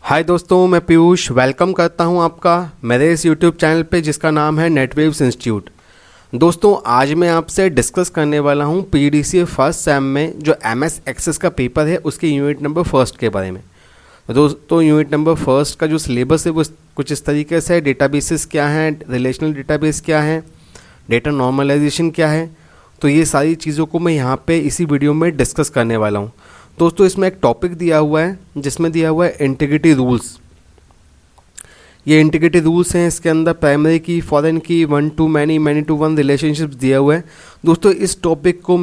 हाय दोस्तों, मैं पीयूष वेलकम करता हूं आपका मेरे इस यूट्यूब चैनल पे जिसका नाम है नेटवेव्स इंस्टीट्यूट। दोस्तों, आज मैं आपसे डिस्कस करने वाला हूं पीडीसीए फर्स्ट सेम में जो एमएस एक्सेस का पेपर है उसके यूनिट नंबर फर्स्ट के बारे में। दोस्तों, यूनिट नंबर फर्स्ट का जो सिलेबस है वो कुछ इस तरीके से है। डेटाबेसेस क्या हैं, रिलेशनल डेटाबेस क्या है, डेटा नॉर्मलाइजेशन क्या है, तो ये सारी चीज़ों को मैं यहाँ पे इसी वीडियो में डिस्कस करने वाला हूँ। दोस्तों, इसमें एक टॉपिक दिया हुआ है जिसमें दिया हुआ है इंटीग्रिटी रूल्स। ये इंटीग्रिटी रूल्स हैं, इसके अंदर primary key, foreign key, one to many, many to one relationships दिया हुआ है। दोस्तों, इस टॉपिक को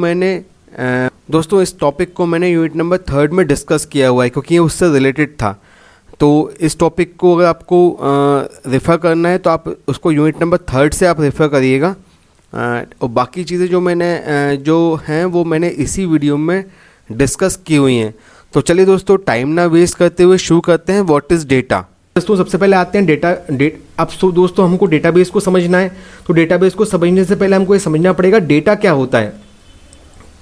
मैंने यूनिट नंबर थर्ड में डिस्कस किया हुआ है क्योंकि ये उससे रिलेटेड था। तो इस टॉपिक को अगर आपको रेफ़र करना है तो आप उसको यूनिट नंबर थर्ड से आप रेफ़र करिएगा। और बाकी चीज़ें जो हैं वो मैंने इसी वीडियो में डिस्कस की हुई हैं। तो चलिए दोस्तों, टाइम ना वेस्ट करते हुए शुरू करते हैं। What is data. दोस्तों, सबसे पहले आते हैं अब दोस्तों हमको डेटाबेस को समझना है। तो डेटाबेस को समझने से पहले हमको ये समझना पड़ेगा डेटा क्या होता है।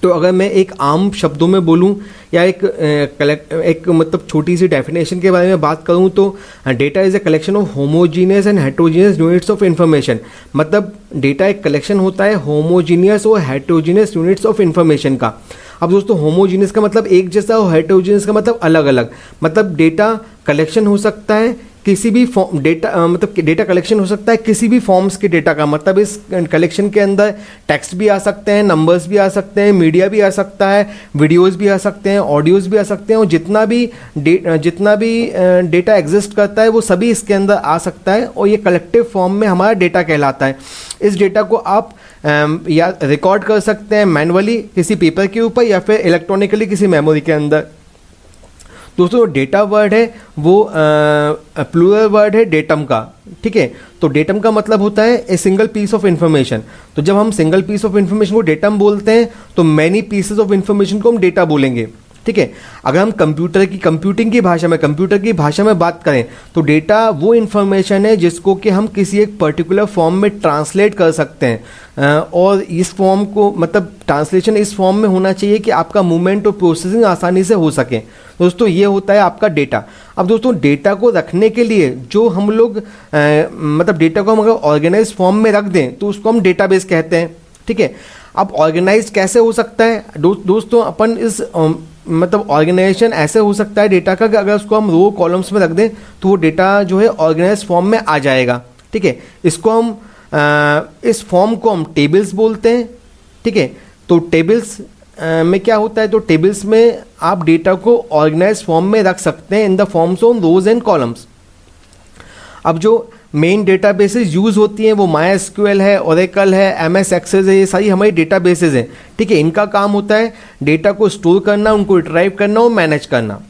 तो अगर मैं एक आम शब्दों में बोलूं या एक मतलब छोटी सी डेफिनेशन के बारे में बात करूं तो data is a collection of homogeneous and heterogeneous units of information. मतलब डेटा एक कलेक्शन होता है होमोजीनियस और हेट्रोजीनियस यूनिट्स ऑफ इन्फॉर्मेशन का। अब दोस्तों, होमोजीनियस का मतलब एक जैसा और हेट्रोजीनियस का मतलब अलग अलग। मतलब डेटा कलेक्शन हो सकता है किसी भी फॉर्म डेटा कलेक्शन हो सकता है किसी भी फॉर्म्स के डेटा का। मतलब इस कलेक्शन के अंदर टेक्स्ट भी आ सकते हैं, नंबर्स भी आ सकते हैं, मीडिया भी आ सकता है, वीडियोस भी आ सकते हैं, ऑडियोज भी आ सकते हैं, और जितना भी डेटा एग्जिस्ट करता है वो सभी इसके अंदर आ सकता है। और ये कलेक्टिव फॉर्म में हमारा डेटा कहलाता है। इस डेटा को आप या रिकॉर्ड कर सकते हैं मैनुअली किसी पेपर के ऊपर या फिर इलेक्ट्रॉनिकली किसी मेमोरी के अंदर। दोस्तों, डेटा वर्ड है वो प्लूरल वर्ड है डेटम का। ठीक है, तो डेटम का मतलब होता है a single piece of information. तो जब हम सिंगल पीस ऑफ इन्फॉर्मेशन को डेटम बोलते हैं तो मैनी पीसेस ऑफ इन्फॉर्मेशन को हम डेटा बोलेंगे। ठीक है, अगर हम कंप्यूटर की भाषा में बात करें तो डेटा वो इन्फॉर्मेशन है जिसको कि हम किसी एक पर्टिकुलर फॉर्म में ट्रांसलेट कर सकते हैं। और इस फॉर्म को मतलब ट्रांसलेशन इस फॉर्म में होना चाहिए कि आपका मूवमेंट और प्रोसेसिंग आसानी से हो सके। दोस्तों, ये होता है आपका डेटा। अब दोस्तों, डेटा को रखने के लिए जो हम लोग मतलब डेटा को हम अगर ऑर्गेनाइज फॉर्म में रख दें तो उसको हम डेटाबेस कहते हैं। ठीक है, अब ऑर्गेनाइज कैसे हो सकता है दोस्तों, अपन इस मतलब ऑर्गेनाइजेशन ऐसे हो सकता है डेटा का कि अगर उसको हम रो कॉलम्स में रख दें तो वो डेटा जो है ऑर्गेनाइज फॉर्म में आ जाएगा। ठीक है, इसको हम इस फॉर्म को हम टेबल्स बोलते हैं। ठीक है, तो टेबल्स में क्या होता है, तो टेबल्स में आप डेटा को ऑर्गेनाइज फॉर्म में रख सकते हैं in the forms of rose and columns. अब जो मेन डेटाबेसेस यूज़ होती हैं वो MySQL है, ओरेकल है, MS एक्सेस है, ये सारी हमारी डेटाबेसेस हैं। ठीक है, इनका काम होता है डेटा को स्टोर करना, उनको रिट्राइव करना और मैनेज करना।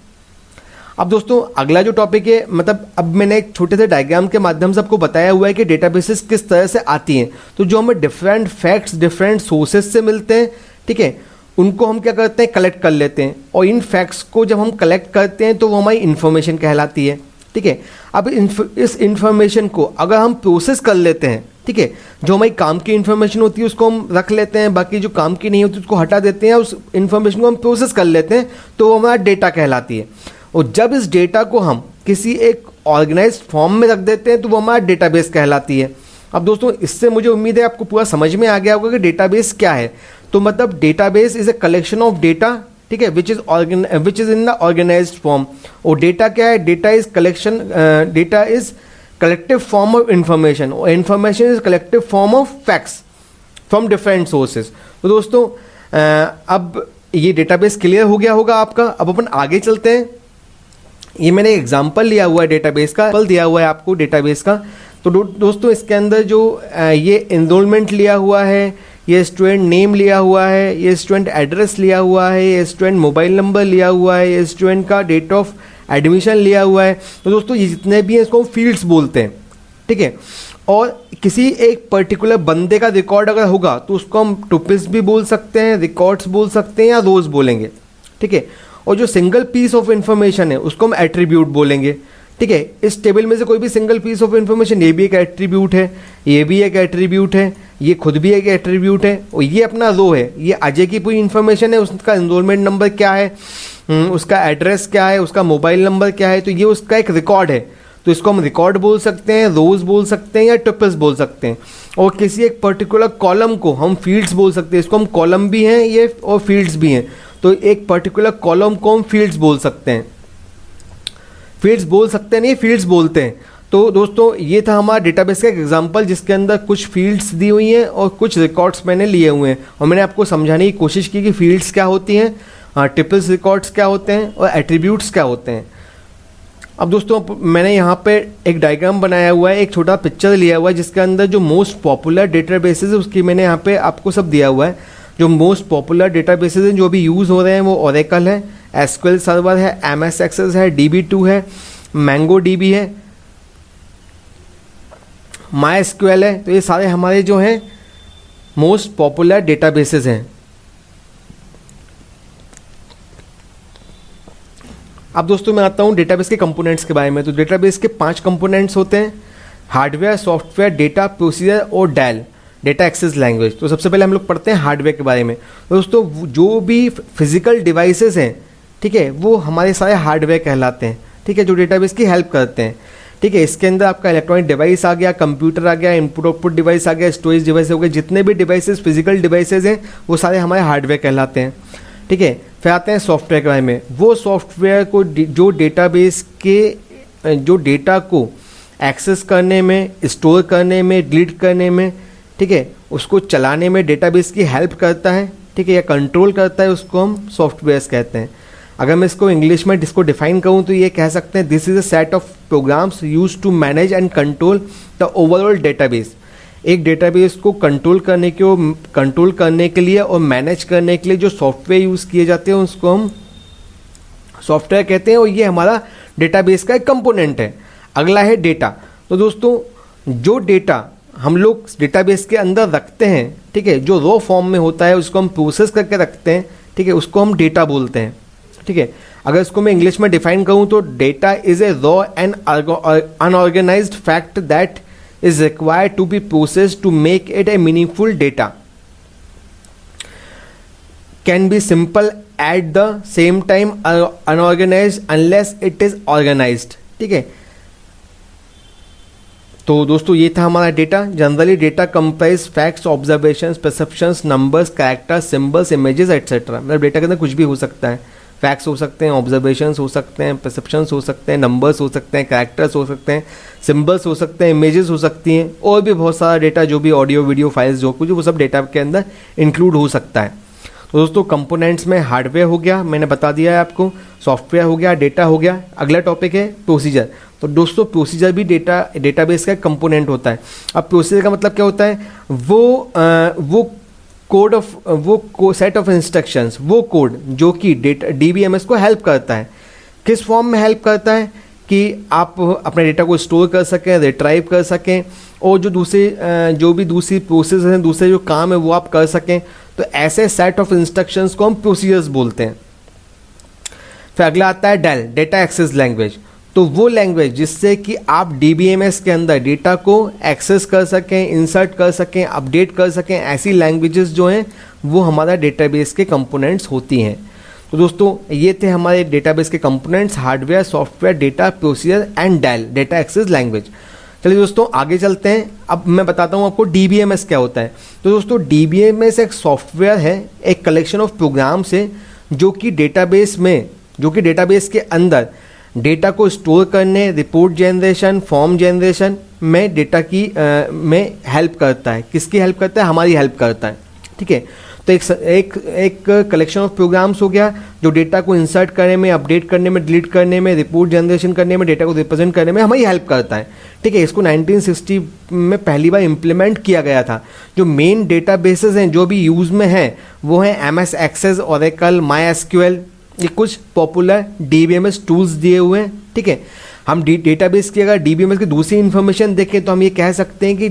अब दोस्तों, अगला जो टॉपिक है, मतलब अब मैंने एक छोटे से डायग्राम के माध्यम से आपको बताया हुआ है कि डेटाबेसेस किस तरह से आती हैं। तो जो हमें डिफरेंट फैक्ट्स डिफरेंट सोर्सेज से मिलते हैं, ठीक है, उनको हम क्या करते हैं, कलेक्ट कर लेते हैं। और इन फैक्ट्स को जब हम कलेक्ट करते हैं तो वो हमारी इन्फॉर्मेशन कहलाती है। ठीक है, अब इस इंफॉर्मेशन को अगर हम प्रोसेस कर लेते हैं, ठीक है, जो हमारी काम की इन्फॉर्मेशन होती है उसको हम रख लेते हैं, बाकी जो काम की नहीं होती उसको हटा देते हैं, उस इन्फॉर्मेशन को हम प्रोसेस कर लेते हैं तो वो हमारा डेटा कहलाती है। और जब इस डेटा को हम किसी एक ऑर्गेनाइज्ड फॉर्म में रख देते हैं तो वो हमारा डेटाबेस कहलाती है। अब दोस्तों, इससे मुझे उम्मीद है आपको पूरा समझ में आ गया होगा कि डेटाबेस क्या है। तो मतलब database is a collection of data, ठीक है, which is in the organised form. और डेटा क्या है, data is collective form of information, और information is collective form of facts from different sources. तो दोस्तों, अब ये डेटाबेस क्लियर हो गया होगा आपका। अब अपन आगे चलते हैं। ये मैंने एग्जांपल लिया हुआ है डेटाबेस का, दिया हुआ है आपको डेटाबेस का। तो दोस्तों, इसके अंदर जो ये एनरोलमेंट लिया हुआ है, ये स्टूडेंट नेम लिया हुआ है, ये स्टूडेंट एड्रेस लिया हुआ है, ये स्टूडेंट मोबाइल नंबर लिया हुआ है, ये स्टूडेंट का डेट ऑफ एडमिशन लिया हुआ है। तो दोस्तों, ये जितने भी हैं इसको हम फील्ड्स बोलते हैं। ठीक है, और किसी एक पर्टिकुलर बंदे का रिकॉर्ड अगर होगा तो उसको हम टुपिल्स भी बोल सकते हैं, रिकॉर्ड्स बोल सकते हैं, या रोज बोलेंगे। ठीक है, और जो सिंगल पीस ऑफ इंफॉर्मेशन है उसको हम एट्रीब्यूट बोलेंगे। ठीक है, इस टेबल में से कोई भी सिंगल पीस ऑफ इंफॉर्मेशन, ये भी एक एट्रीब्यूट है, ये भी एक एट्रीब्यूट है, ये खुद भी एक एट्रीब्यूट है, और ये अपना रो है, ये अजय की पूरी इंफॉर्मेशन है, उसका एनरोलमेंट नंबर क्या है, उसका एड्रेस क्या है, उसका मोबाइल नंबर क्या है, तो ये उसका एक रिकॉर्ड है। तो इसको हम रिकॉर्ड बोल सकते हैं, रोज बोल सकते हैं या ट्रिपल्स बोल सकते हैं। और किसी एक पर्टिकुलर कॉलम को हम फील्ड्स बोल सकते हैं। इसको हम कॉलम भी हैं ये और फील्ड्स भी हैं। तो एक पर्टिकुलर कॉलम को हम फील्ड्स बोल सकते हैं, फील्ड्स बोल सकते हैं नहीं, फील्ड्स बोलते हैं। तो दोस्तों ये था हमारा डेटाबेस का एक एग्जांपल जिसके अंदर कुछ फील्ड्स दी हुई हैं और कुछ रिकॉर्ड्स मैंने लिए हुए हैं, और मैंने आपको समझाने की कोशिश की कि फील्ड्स क्या होती हैं, ट्रिपल्स रिकॉर्ड्स क्या होते हैं और एट्रीब्यूट्स क्या होते हैं। अब दोस्तों मैंने यहाँ पे एक डायग्राम बनाया हुआ है, एक छोटा पिक्चर लिया हुआ है जिसके अंदर जो मोस्ट पॉपुलर डेटाबेसेस है उसकी मैंने यहाँ पे आपको सब दिया हुआ है। जो मोस्ट पॉपुलर डेटाबेसेस हैं जो भी यूज़ हो रहे हैं वो ओरेकल है, एसक्यूएल सर्वर है, एमएस एक्सेस है, DB2 है, मैंगो DB है, MySQL है। तो ये सारे हमारे जो हैं मोस्ट पॉपुलर डेटाबेसेस हैं। अब दोस्तों मैं आता हूँ डेटाबेस के कंपोनेंट्स के बारे में। तो डेटाबेस के 5 कंपोनेंट्स होते हैं, हार्डवेयर, सॉफ्टवेयर, डेटा प्रोसीजर और डेल डेटा एक्सेस लैंग्वेज। तो सबसे पहले हम लोग पढ़ते हैं हार्डवेयर के बारे में। दोस्तों जो भी फिजिकल डिवाइसेस हैं, ठीक है, वो हमारे सारे हार्डवेयर कहलाते हैं, ठीक है, जो डेटाबेस की हेल्प करते हैं, ठीक है। इसके अंदर आपका इलेक्ट्रॉनिक डिवाइस आ गया, कंप्यूटर आ गया, इनपुट आउटपुट डिवाइस आ गया, स्टोरेज डिवाइस हो गए, जितने भी डिवाइसेस फिजिकल डिवाइसेस हैं वो सारे हमारे हार्डवेयर कहलाते हैं, ठीक है। फिर आते हैं सॉफ्टवेयर के बारे में। वो सॉफ्टवेयर को जो डेटाबेस के जो डेटा को एक्सेस करने में, स्टोर करने में, डिलीट करने में, ठीक है, उसको चलाने में डेटाबेस की हेल्प करता है, ठीक है, या कंट्रोल करता है, उसको हम सॉफ्टवेयर्स कहते हैं। अगर मैं इसको इंग्लिश में इसको डिफाइन करूँ तो ये कह सकते हैं this is a set of programs use to manage and control the overall database. एक डेटाबेस को कंट्रोल करने के लिए और मैनेज करने के लिए जो सॉफ्टवेयर यूज़ किए जाते हैं उसको हम सॉफ्टवेयर कहते हैं, और ये हमारा डेटाबेस का एक कंपोनेंट है। अगला है डेटा। तो दोस्तों जो डेटा हम लोग डेटाबेस के अंदर रखते हैं, ठीक है, जो रॉ फॉर्म में होता है उसको हम प्रोसेस करके रखते हैं, ठीक है, उसको हम डेटा बोलते हैं, ठीक है। अगर इसको मैं इंग्लिश में डिफाइन करूं तो data is a raw and unorganised fact that is required to be processed to make it a meaningful data, can be simple at the same time unorganized unless it is organized, ठीक है। तो दोस्तों ये था हमारा data. Generally data comprise facts, observations, perceptions, numbers, characters, symbols, images etcetera. मतलब data के अंदर कुछ भी हो सकता है, फैक्ट्स हो सकते हैं, ऑब्जर्वेशंस हो सकते हैं, परसेप्शंस हो सकते हैं, नंबर्स हो सकते हैं, कैरेक्टर्स हो सकते हैं, सिंबल्स हो सकते हैं, इमेजेस हो सकती हैं, और भी बहुत सारा डेटा जो भी ऑडियो वीडियो फाइल्स जो कुछ वो सब डेटा के अंदर इंक्लूड हो सकता है। तो दोस्तों कंपोनेंट्स में हार्डवेयर हो गया, मैंने बता दिया है आपको, सॉफ्टवेयर हो गया, डेटा हो गया। अगला टॉपिक है प्रोसीजर। तो दोस्तों प्रोसीजर भी डेटाबेस का कंपोनेंट होता है। अब प्रोसीजर का मतलब क्या होता है, वो सेट ऑफ इंस्ट्रक्शंस, वो कोड जो कि DBMS को हेल्प करता है। किस फॉर्म में हेल्प करता है कि आप अपने डेटा को स्टोर कर सकें, रिट्राइव कर सकें, और जो भी दूसरी प्रोसेस हैं, दूसरे जो काम है वो आप कर सकें। तो ऐसे सेट ऑफ इंस्ट्रक्शंस को हम प्रोसीजर्स बोलते हैं। फिर अगला आता है डेल डेटा एक्सेस लैंग्वेज। तो वो लैंग्वेज जिससे कि आप DBMS के अंदर डेटा को एक्सेस कर सकें, इंसर्ट कर सकें, अपडेट कर सकें, ऐसी लैंग्वेजेस जो हैं वो हमारा डेटाबेस के कंपोनेंट्स होती हैं। तो दोस्तों ये थे हमारे डेटाबेस के components, hardware, software, data procedure and डेल डेटा एक्सेस लैंग्वेज। चलिए दोस्तों आगे चलते हैं। अब मैं बताता हूँ आपको DBMS क्या होता है। तो दोस्तों DBMS एक सॉफ्टवेयर है, एक कलेक्शन ऑफ प्रोग्राम्स है जो कि डेटाबेस के अंदर डेटा को स्टोर करने, रिपोर्ट जनरेशन, फॉर्म जनरेशन में डेटा की में हेल्प करता है। किसकी हेल्प करता है? हमारी हेल्प करता है, ठीक है। तो एक कलेक्शन ऑफ प्रोग्राम्स हो गया जो डेटा को इंसर्ट करने में, अपडेट करने में, डिलीट करने में, रिपोर्ट जनरेशन करने में, डेटा को रिप्रेजेंट करने में हमारी हेल्प करता है, ठीक है। इसको 1960 में पहली बार इम्प्लीमेंट किया गया था। जो मेन डेटा बेसेस हैं जो भी यूज़ में हैं वो हैं MS एक्सेस, ओरेकल, MySQL, ये कुछ पॉपुलर DBMS टूल्स दिए हुए हैं, ठीक है। हम डेटाबेस की अगर DBMS की दूसरी इन्फॉर्मेशन देखें तो हम ये कह सकते हैं कि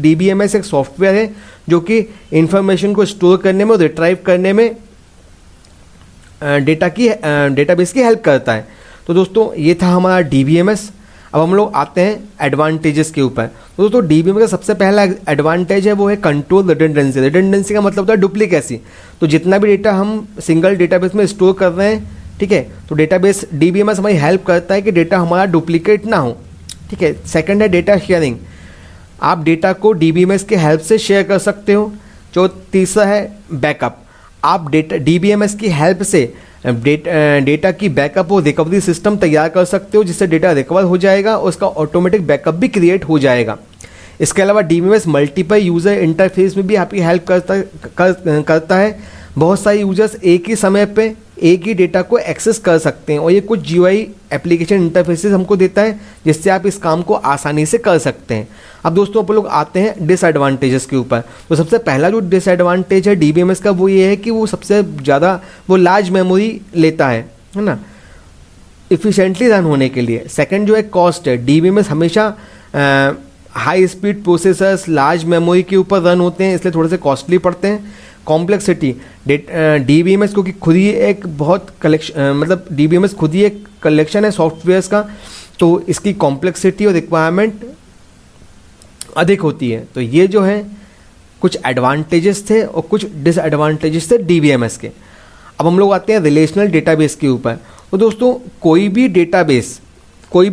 DBMS एक सॉफ्टवेयर है जो कि इंफॉर्मेशन को स्टोर करने में और रिट्राइव करने में डेटाबेस की हेल्प करता है। तो दोस्तों ये था हमारा DBMS। अब हम लोग आते हैं एडवांटेजेस के ऊपर। तो दोस्तों DBMS का सबसे पहला एडवांटेज है वो है कंट्रोल रिडंडेंसी। रिडंडेंसी का मतलब होता है डुप्लीकेसी। तो जितना भी डेटा हम सिंगल डेटाबेस में स्टोर कर रहे हैं, ठीक है। तो डेटाबेस डीबीएमएस हमारी हेल्प करता है कि डेटा हमारा डुप्लीकेट ना हो, ठीक है। सेकंड है डेटा शेयरिंग, आप डेटा को डीबीएमएस के हेल्प से शेयर कर सकते हो। जो तीसरा है बैकअप, आप डेटा डीबीएमएस की हेल्प से डेटा की बैकअप और रिकवरी सिस्टम तैयार कर सकते हो, जिससे डेटा रिकवर हो जाएगा और उसका ऑटोमेटिक बैकअप भी क्रिएट हो जाएगा। इसके अलावा डीबीएमएस मल्टीपल यूज़र इंटरफेस में भी आपकी हेल्प करता है। बहुत सारे यूजर्स एक ही समय पे एक ही डेटा को एक्सेस कर सकते हैं और ये कुछ जीयूआई एप्लीकेशन इंटरफेसेस हमको देता है, जिससे आप इस काम को आसानी से कर सकते हैं। अब दोस्तों अपन लोग आते हैं डिसएडवांटेजेस के ऊपर। तो सबसे पहला जो डिसएडवांटेज है डीबीएमएस का वो ये है कि वो सबसे ज़्यादा वो लार्ज मेमोरी लेता है ना, इफ़िशेंटली रन होने के लिए। सेकंड जो है कॉस्ट है, डीबीएमएस हमेशा high speed processors large memory के ऊपर रन होते हैं, इसलिए थोड़े से कॉस्टली पड़ते हैं। कॉम्प्लेक्सिटी, डीबीएमएस क्योंकि खुद ही एक बहुत मतलब डीबीएमएस खुद ही एक कलेक्शन है सॉफ्टवेयर्स का, तो इसकी कॉम्प्लेक्सिटी और रिक्वायरमेंट अधिक होती है। तो ये जो है कुछ एडवांटेजेस थे और कुछ डिसएडवांटेजेस थे डीबीएमएस के। अब हम लोग आते हैं रिलेशनल डेटाबेस के ऊपर। तो दोस्तों कोई भी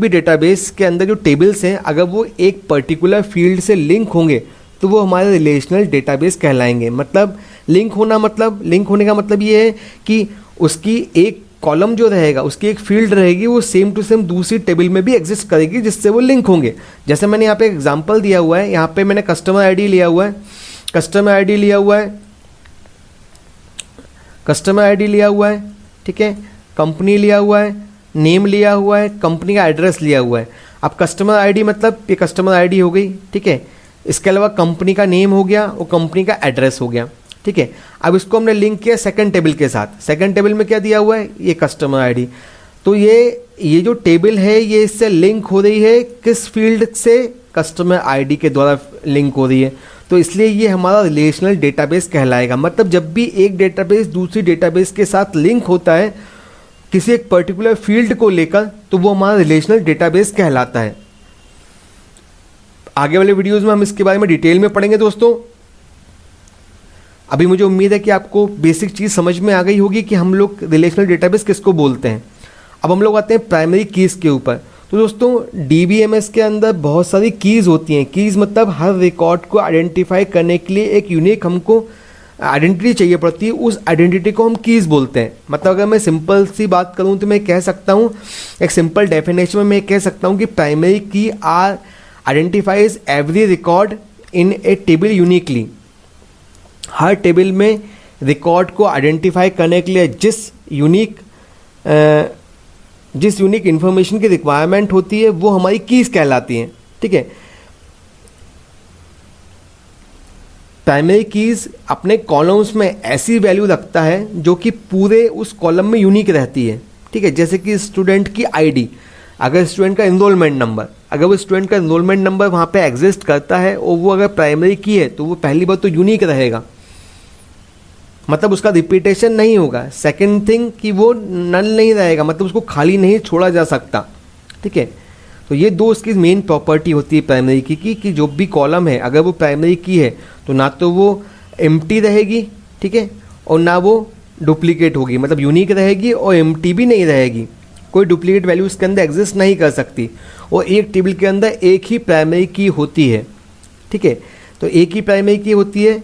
डेटाबेस के अंदर जो टेबल्स हैं, अगर वो एक पर्टिकुलर फील्ड से लिंक होंगे तो वो हमारे रिलेशनल डेटाबेस कहलाएंगे। मतलब लिंक होने का मतलब ये है कि उसकी एक कॉलम जो रहेगा, उसकी एक फील्ड रहेगी, वो सेम टू सेम दूसरी टेबल में भी एग्जिस्ट करेगी, जिससे वो लिंक होंगे। जैसे मैंने यहाँ पे एग्जांपल दिया हुआ है, यहाँ पे मैंने कस्टमर आईडी लिया हुआ है, ठीक है, कंपनी लिया हुआ है, नेम लिया हुआ है, कंपनी का एड्रेस लिया हुआ है। अब कस्टमर आईडी मतलब ये कस्टमर आईडी हो गई, ठीक है। इसके अलावा कंपनी का नेम हो गया और कंपनी का एड्रेस हो गया, ठीक है। अब इसको हमने लिंक किया सेकंड टेबल के साथ। सेकंड टेबल में क्या दिया हुआ है, ये कस्टमर आईडी। तो ये जो टेबल है ये इससे लिंक हो रही है, किस फील्ड से, कस्टमर आईडी के द्वारा लिंक हो रही है। तो इसलिए ये हमारा रिलेशनल डेटाबेस कहलाएगा। मतलब जब भी एक डेटाबेस दूसरी डेटाबेस के साथ लिंक होता है किसी एक पर्टिकुलर फील्ड को लेकर, तो वो हमारा रिलेशनल डेटाबेस कहलाता है। आगे वाले वीडियोस में हम इसके बारे में डिटेल में पढ़ेंगे दोस्तों। अभी मुझे उम्मीद है कि आपको बेसिक चीज़ समझ में आ गई होगी कि हम लोग रिलेशनल डेटाबेस किसको बोलते हैं। अब हम लोग आते हैं प्राइमरी कीज़ के ऊपर। तो दोस्तों डीबीएमएस के अंदर बहुत सारी कीज़ होती हैं। कीज़ मतलब हर रिकॉर्ड को आइडेंटिफाई करने के लिए एक यूनिक हमको आइडेंटिटी चाहिए पड़ती है, उस आइडेंटिटी को हम कीज़ बोलते हैं। मतलब अगर मैं सिंपल सी बात करूं तो मैं कह सकता हूं, एक सिंपल डेफिनेशन में मैं कह सकता हूं कि primary key are identifies every record in a table uniquely. हर टेबल में रिकॉर्ड को आइडेंटिफाई करने के लिए जिस यूनिक इन्फॉर्मेशन की रिक्वायरमेंट होती है वो हमारी कीज़ कहलाती हैं, ठीक है। प्राइमरी कीज़ अपने कॉलम्स में ऐसी वैल्यू रखता है जो कि पूरे उस कॉलम में यूनिक रहती है, ठीक है। जैसे कि स्टूडेंट की आईडी, अगर स्टूडेंट का इनरोलमेंट नंबर, अगर वो स्टूडेंट का इनरोलमेंट नंबर वहाँ पे एग्जिस्ट करता है और वो अगर प्राइमरी की है तो वो पहली बात तो यूनिक रहेगा, मतलब उसका रिपीटेशन नहीं होगा। सेकंड थिंग कि वो नल नहीं रहेगा, मतलब उसको खाली नहीं छोड़ा जा सकता, ठीक है। तो ये दो उसकी मेन प्रॉपर्टी होती है प्राइमरी की कि जो भी कॉलम है अगर वो प्राइमरी की है तो ना तो वो एम्प्टी रहेगी, ठीक है, और ना वो डुप्लीकेट होगी, मतलब यूनिक रहेगी और एम्प्टी भी नहीं रहेगी। कोई डुप्लीकेट वैल्यू इसके अंदर एग्जिस्ट नहीं कर सकती और एक टेबल के अंदर एक ही प्राइमरी की होती है, ठीक है। तो एक ही प्राइमरी की होती है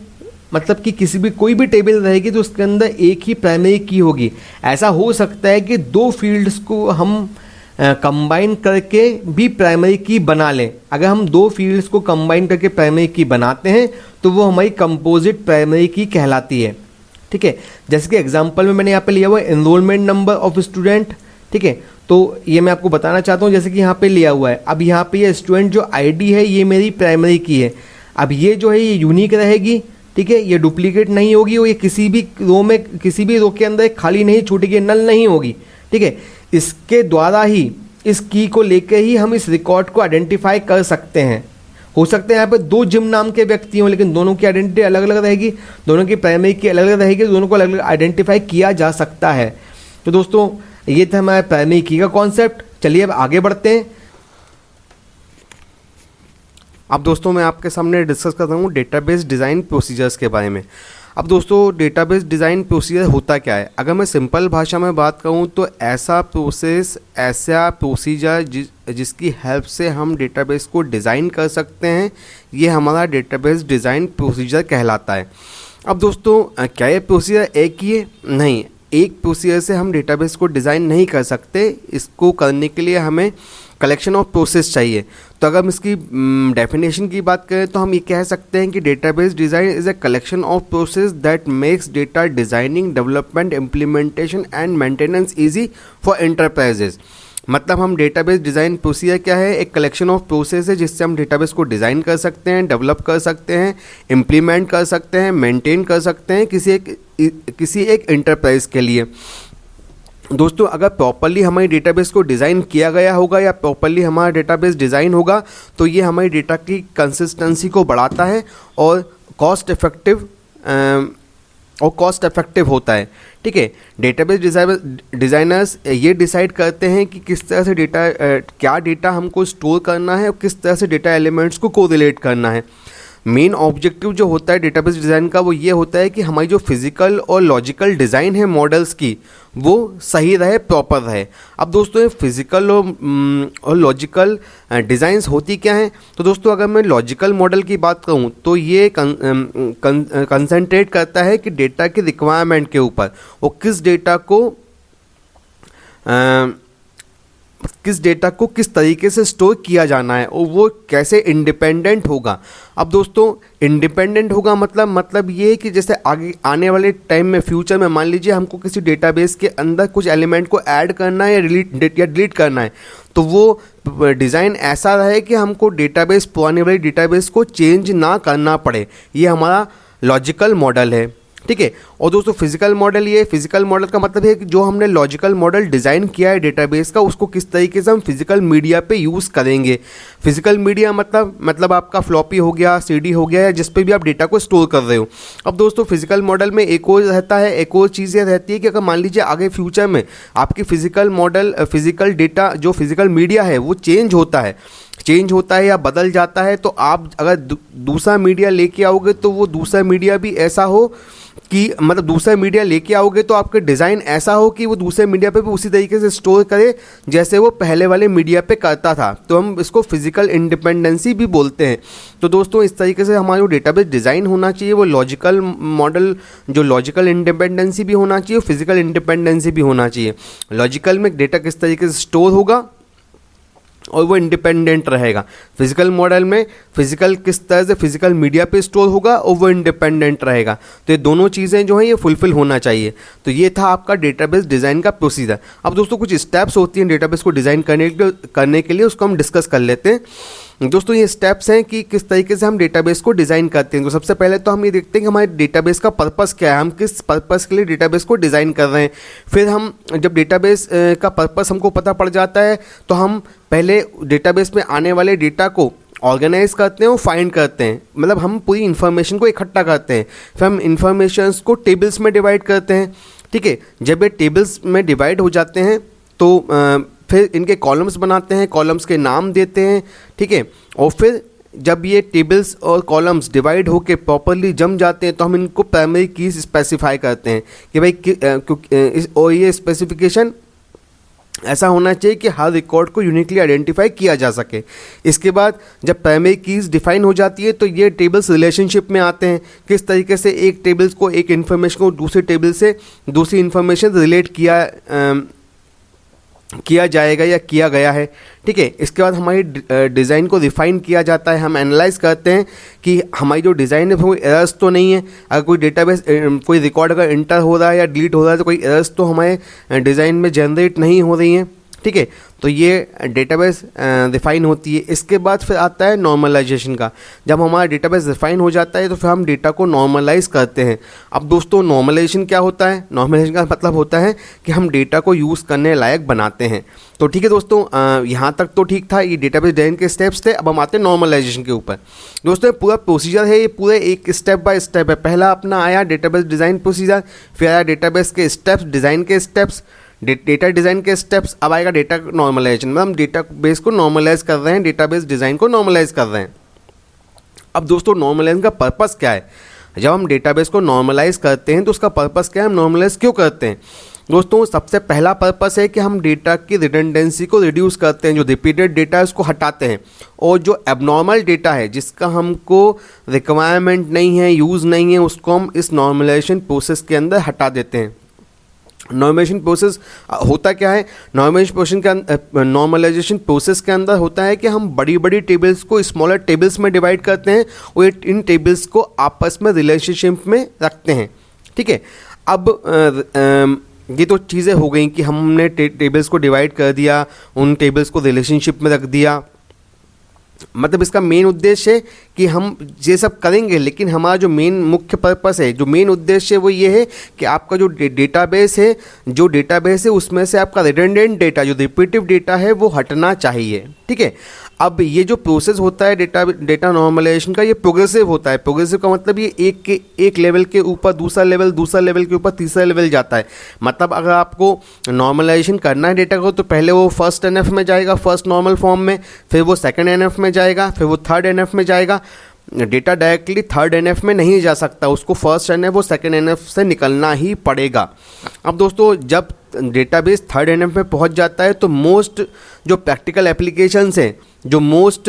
मतलब कि कोई भी टेबल रहेगी तो उसके अंदर एक ही प्राइमरी की होगी। ऐसा हो सकता है कि दो फील्ड्स को हम कंबाइन करके भी प्राइमरी की बना लें। अगर हम दो फील्ड्स को कंबाइन करके प्राइमरी की बनाते हैं तो वो हमारी कंपोजिट प्राइमरी की कहलाती है, ठीक है। जैसे कि एग्जांपल में मैंने यहाँ पे लिया हुआ है एनरोलमेंट नंबर ऑफ स्टूडेंट, ठीक है। तो ये मैं आपको बताना चाहता हूँ, जैसे कि यहाँ पे लिया हुआ है, अब यहाँ पे ये स्टूडेंट जो आईडी है ये मेरी प्राइमरी की है। अब ये जो है ये यूनिक रहेगी, ठीक है, ये डुप्लीकेट नहीं होगी और ये किसी भी रो के अंदर खाली नहीं छूटेगी, नल नहीं होगी, ठीक है। इसके द्वारा ही, इस की को लेकर ही हम इस रिकॉर्ड को आइडेंटिफाई कर सकते हैं। हो सकते हैं यहाँ पे दो जिम नाम के व्यक्ति हों लेकिन दोनों की आइडेंटिटी अलग अलग रहेगी, दोनों की प्राइमरी की अलग अलग रहेगी, दोनों को अलग अलग आइडेंटिफाई किया जा सकता है। तो दोस्तों ये था हमारे प्राइमरी की का कॉन्सेप्ट। चलिए अब आगे बढ़ते हैं। अब दोस्तों मैं आपके सामने डिस्कस कर रहा हूँ डेटाबेस डिज़ाइन प्रोसीजर्स के बारे में। अब दोस्तों डेटाबेस डिज़ाइन प्रोसीजर होता क्या है? अगर मैं सिंपल भाषा में बात कहूँ तो ऐसा प्रोसीजर जिसकी हेल्प से हम डेटाबेस को डिज़ाइन कर सकते हैं, ये हमारा डेटाबेस डिज़ाइन प्रोसीजर कहलाता है। अब दोस्तों क्या ये प्रोसीजर एक ही है? नहीं, एक प्रोसीजर से हम डेटाबेस को डिज़ाइन नहीं कर सकते। इसको करने के लिए हमें कलेक्शन ऑफ प्रोसेस चाहिए। तो अगर हम इसकी डेफिनेशन की बात करें तो हम ये कह सकते हैं कि database design is a collection of process that makes data designing, development, implementation and maintenance easy for enterprises. मतलब हम डेटाबेस डिज़ाइन प्रोसीजर क्या है? एक कलेक्शन ऑफ प्रोसेस है जिससे हम डेटाबेस को डिज़ाइन कर सकते हैं, डेवलप कर सकते हैं, इम्प्लीमेंट कर सकते हैं, मेंटेन कर सकते हैं किसी एक एंटरप्राइज के लिए। दोस्तों अगर प्रॉपरली हमारी डेटाबेस को डिज़ाइन किया गया होगा या प्रॉपरली हमारा डेटाबेस डिज़ाइन होगा तो ये हमारी डेटा की कंसिस्टेंसी को बढ़ाता है और कॉस्ट इफेक्टिव होता है। ठीक है, डेटाबेस डिज़ाइनर्स ये डिसाइड करते हैं कि किस तरह से क्या डेटा हमको स्टोर करना है और किस तरह से डेटा एलिमेंट्स को कोरिलेट करना है। मेन ऑब्जेक्टिव जो होता है डेटाबेस डिज़ाइन का वो ये होता है कि हमारी जो फिज़िकल और लॉजिकल डिज़ाइन है मॉडल्स की वो सही रहे, प्रॉपर रहे। अब दोस्तों ये फिज़िकल और लॉजिकल डिज़ाइंस होती क्या हैं? तो दोस्तों अगर मैं लॉजिकल मॉडल की बात करूँ तो ये कंसंट्रेट करता है कि डेटा की रिक्वायरमेंट के ऊपर और किस डेटा को किस तरीके से स्टोर किया जाना है और वो कैसे इंडिपेंडेंट होगा। अब दोस्तों इंडिपेंडेंट होगा मतलब ये है कि जैसे आगे आने वाले टाइम में, फ्यूचर में मान लीजिए हमको किसी डेटाबेस के अंदर कुछ एलिमेंट को ऐड करना है या डिलीट करना है, तो वो डिज़ाइन ऐसा रहे कि हमको पुराने वाले डेटाबेस को चेंज ना करना पड़े। ये हमारा लॉजिकल मॉडल है। ठीक है, और दोस्तों फिजिकल मॉडल का मतलब है कि जो हमने लॉजिकल मॉडल डिज़ाइन किया है डेटाबेस का, उसको किस तरीके से हम फिजिकल मीडिया पे यूज़ करेंगे। फिजिकल मीडिया मतलब आपका फ्लॉपी हो गया, सीडी हो गया, या जिस पे भी आप डेटा को स्टोर कर रहे हो। अब दोस्तों फिजिकल मॉडल में एक और चीज़ ये रहती है कि अगर मान लीजिए आगे फ्यूचर में आपकी फिजिकल डेटा जो फिजिकल मीडिया है वो चेंज होता है या बदल जाता है, तो आप अगर दूसरा मीडिया लेके आओगे तो वो दूसरा मीडिया भी ऐसा हो कि दूसरा मीडिया लेके आओगे तो आपका डिज़ाइन ऐसा हो कि वो दूसरे मीडिया पे भी उसी तरीके से स्टोर करे जैसे वो पहले वाले मीडिया पे करता था। तो हम इसको फिजिकल इंडिपेंडेंसी भी बोलते हैं। तो दोस्तों इस तरीके से हमारा जो डेटाबेस डिज़ाइन होना चाहिए वो लॉजिकल मॉडल, जो लॉजिकल इंडिपेंडेंसी भी होना चाहिए, फिजिकल इंडिपेंडेंसी भी होना चाहिए। लॉजिकल में डेटा किस तरीके से स्टोर होगा और वो इंडिपेंडेंट रहेगा। फिजिकल मॉडल में फिजिकल किस तरह से फिजिकल मीडिया पे स्टोर होगा और वो इंडिपेंडेंट रहेगा। तो ये दोनों चीज़ें जो हैं ये फुलफिल होना चाहिए। तो ये था आपका डेटाबेस डिज़ाइन का प्रोसीजर। अब दोस्तों कुछ स्टेप्स होती हैं डेटाबेस को डिज़ाइन करने के लिए, उसको हम डिस्कस कर लेते हैं। दोस्तों ये स्टेप्स हैं कि किस तरीके से हम डेटाबेस को डिज़ाइन करते हैं। तो सबसे पहले तो हम ये देखते हैं कि हमारे डेटाबेस का पर्पस क्या है, हम किस पर्पस के लिए डेटाबेस को डिज़ाइन कर रहे हैं। फिर हम जब डेटाबेस का पर्पस हमको पता पड़ जाता है तो हम पहले डेटाबेस में आने वाले डेटा को ऑर्गेनाइज करते हैं और फाइंड करते हैं, मतलब हम पूरी इन्फॉर्मेशन को इकट्ठा करते हैं। फिर हम इन्फॉर्मेशंस को टेबल्स में डिवाइड करते हैं। ठीक है, जब ये टेबल्स में डिवाइड हो जाते हैं तो फिर इनके कॉलम्स बनाते हैं, कॉलम्स के नाम देते हैं। ठीक है, और फिर जब ये टेबल्स और कॉलम्स डिवाइड होके प्रॉपरली जम जाते हैं तो हम इनको प्राइमरी कीज स्पेसिफाई करते हैं कि भाई और ये स्पेसिफिकेशन ऐसा होना चाहिए कि हर रिकॉर्ड को यूनिकली आइडेंटिफाई किया जा सके। इसके बाद जब प्राइमरी कीज़ डिफाइन हो जाती है तो ये टेबल्स रिलेशनशिप में आते हैं, किस तरीके से एक टेबल्स को, एक इन्फॉर्मेशन को दूसरे टेबल से दूसरी इन्फॉर्मेशन रिलेट किया जाएगा या किया गया है। ठीक है, इसके बाद हमारी डिज़ाइन को रिफाइन किया जाता है। हम एनालाइज करते हैं कि हमारी जो डिज़ाइन है वो एरर्स तो नहीं है। अगर कोई डेटाबेस कोई रिकॉर्ड अगर इंटर हो रहा है या डिलीट हो रहा है तो कोई एरर्स तो हमारे डिज़ाइन में जनरेट नहीं हो रही हैं। ठीक है, तो ये डेटाबेस रिफाइन होती है। इसके बाद फिर आता है नॉर्मलाइजेशन का। जब हमारा डेटाबेस रिफाइन हो जाता है तो फिर हम डेटा को नॉर्मलाइज करते हैं। अब दोस्तों नॉर्मलाइजेशन क्या होता है? नॉर्मलाइजेशन का मतलब होता है कि हम डेटा को यूज़ करने लायक बनाते हैं। तो ठीक है दोस्तों, यहाँ तक तो ठीक था, ये डेटाबेस डिज़ाइन के स्टेप्स थे। अब हम आते हैं नॉर्मलाइजेशन के ऊपर। दोस्तों ये पूरा प्रोसीजर है, ये पूरे एक स्टेप बाय स्टेप है। पहला अपना आया डेटाबेस डिज़ाइन प्रोसीजर, फिर आया डेटाबेस के स्टेप्स, डिज़ाइन के स्टेप्स, डेटा डिज़ाइन के स्टेप्स। अब आएगा डेटा नॉर्मलाइजेशन, मतलब हम डेटाबेस को नॉर्मलाइज कर रहे हैं, डेटाबेस डिज़ाइन को नॉर्मलाइज कर रहे हैं। अब दोस्तों नॉर्मलाइजेशन का पर्पस क्या है? जब हम डेटाबेस को नॉर्मलाइज करते हैं तो उसका पर्पस क्या है, हम नॉर्मलाइज क्यों करते हैं दोस्तों? सबसे पहला पर्पस है कि हम डेटा की रिडंडेंसी को रिड्यूस करते हैं, जो रिपीटेड डेटा है उसको हटाते हैं, और जो एबनॉर्मल डेटा है जिसका हमको रिक्वायरमेंट नहीं है, यूज़ नहीं है, उसको हम इस नॉर्मलाइजेशन प्रोसेस के अंदर हटा देते हैं। नॉर्मलाइजेशन प्रोसेस होता क्या है? नॉर्मलाइजेशन प्रोसेस के अंदर होता है कि हम बड़ी बड़ी टेबल्स को स्मॉलर टेबल्स में डिवाइड करते हैं और इन टेबल्स को आपस में रिलेशनशिप में रखते हैं। ठीक है, अब ये तो चीज़ें हो गई कि हमने टेबल्स को डिवाइड कर दिया, उन टेबल्स को रिलेशनशिप में रख दिया। मतलब इसका मेन उद्देश्य है कि हम ये सब करेंगे, लेकिन हमारा जो मेन मुख्य पर्पस है, जो मेन उद्देश्य है वो ये है कि आपका जो डेटाबेस है उसमें से आपका रिडंडेंट डेटा, जो रिपीटिव डेटा है, वो हटना चाहिए। ठीक है, अब ये जो प्रोसेस होता है डेटा नॉर्मलाइजेशन का, ये प्रोग्रेसिव होता है। प्रोग्रेसिव का मतलब ये एक लेवल के ऊपर दूसरा लेवल के ऊपर तीसरा लेवल जाता है। मतलब अगर आपको नॉर्मलाइजेशन करना है डेटा को, तो पहले वो फर्स्ट एनएफ में जाएगा, फर्स्ट नॉर्मल फॉर्म में, फिर वो सेकंड एनएफ में जाएगा, फिर वो थर्ड एनएफ में जाएगा। डेटा डायरेक्टली थर्ड एनएफ में नहीं जा सकता, उसको फर्स्ट एनएफ और सेकंड एनएफ से निकलना ही पड़ेगा। अब दोस्तों जब डेटाबेस थर्ड एनएफ में पहुंच जाता है तो मोस्ट जो प्रैक्टिकल एप्लीकेशंस हैं, जो मोस्ट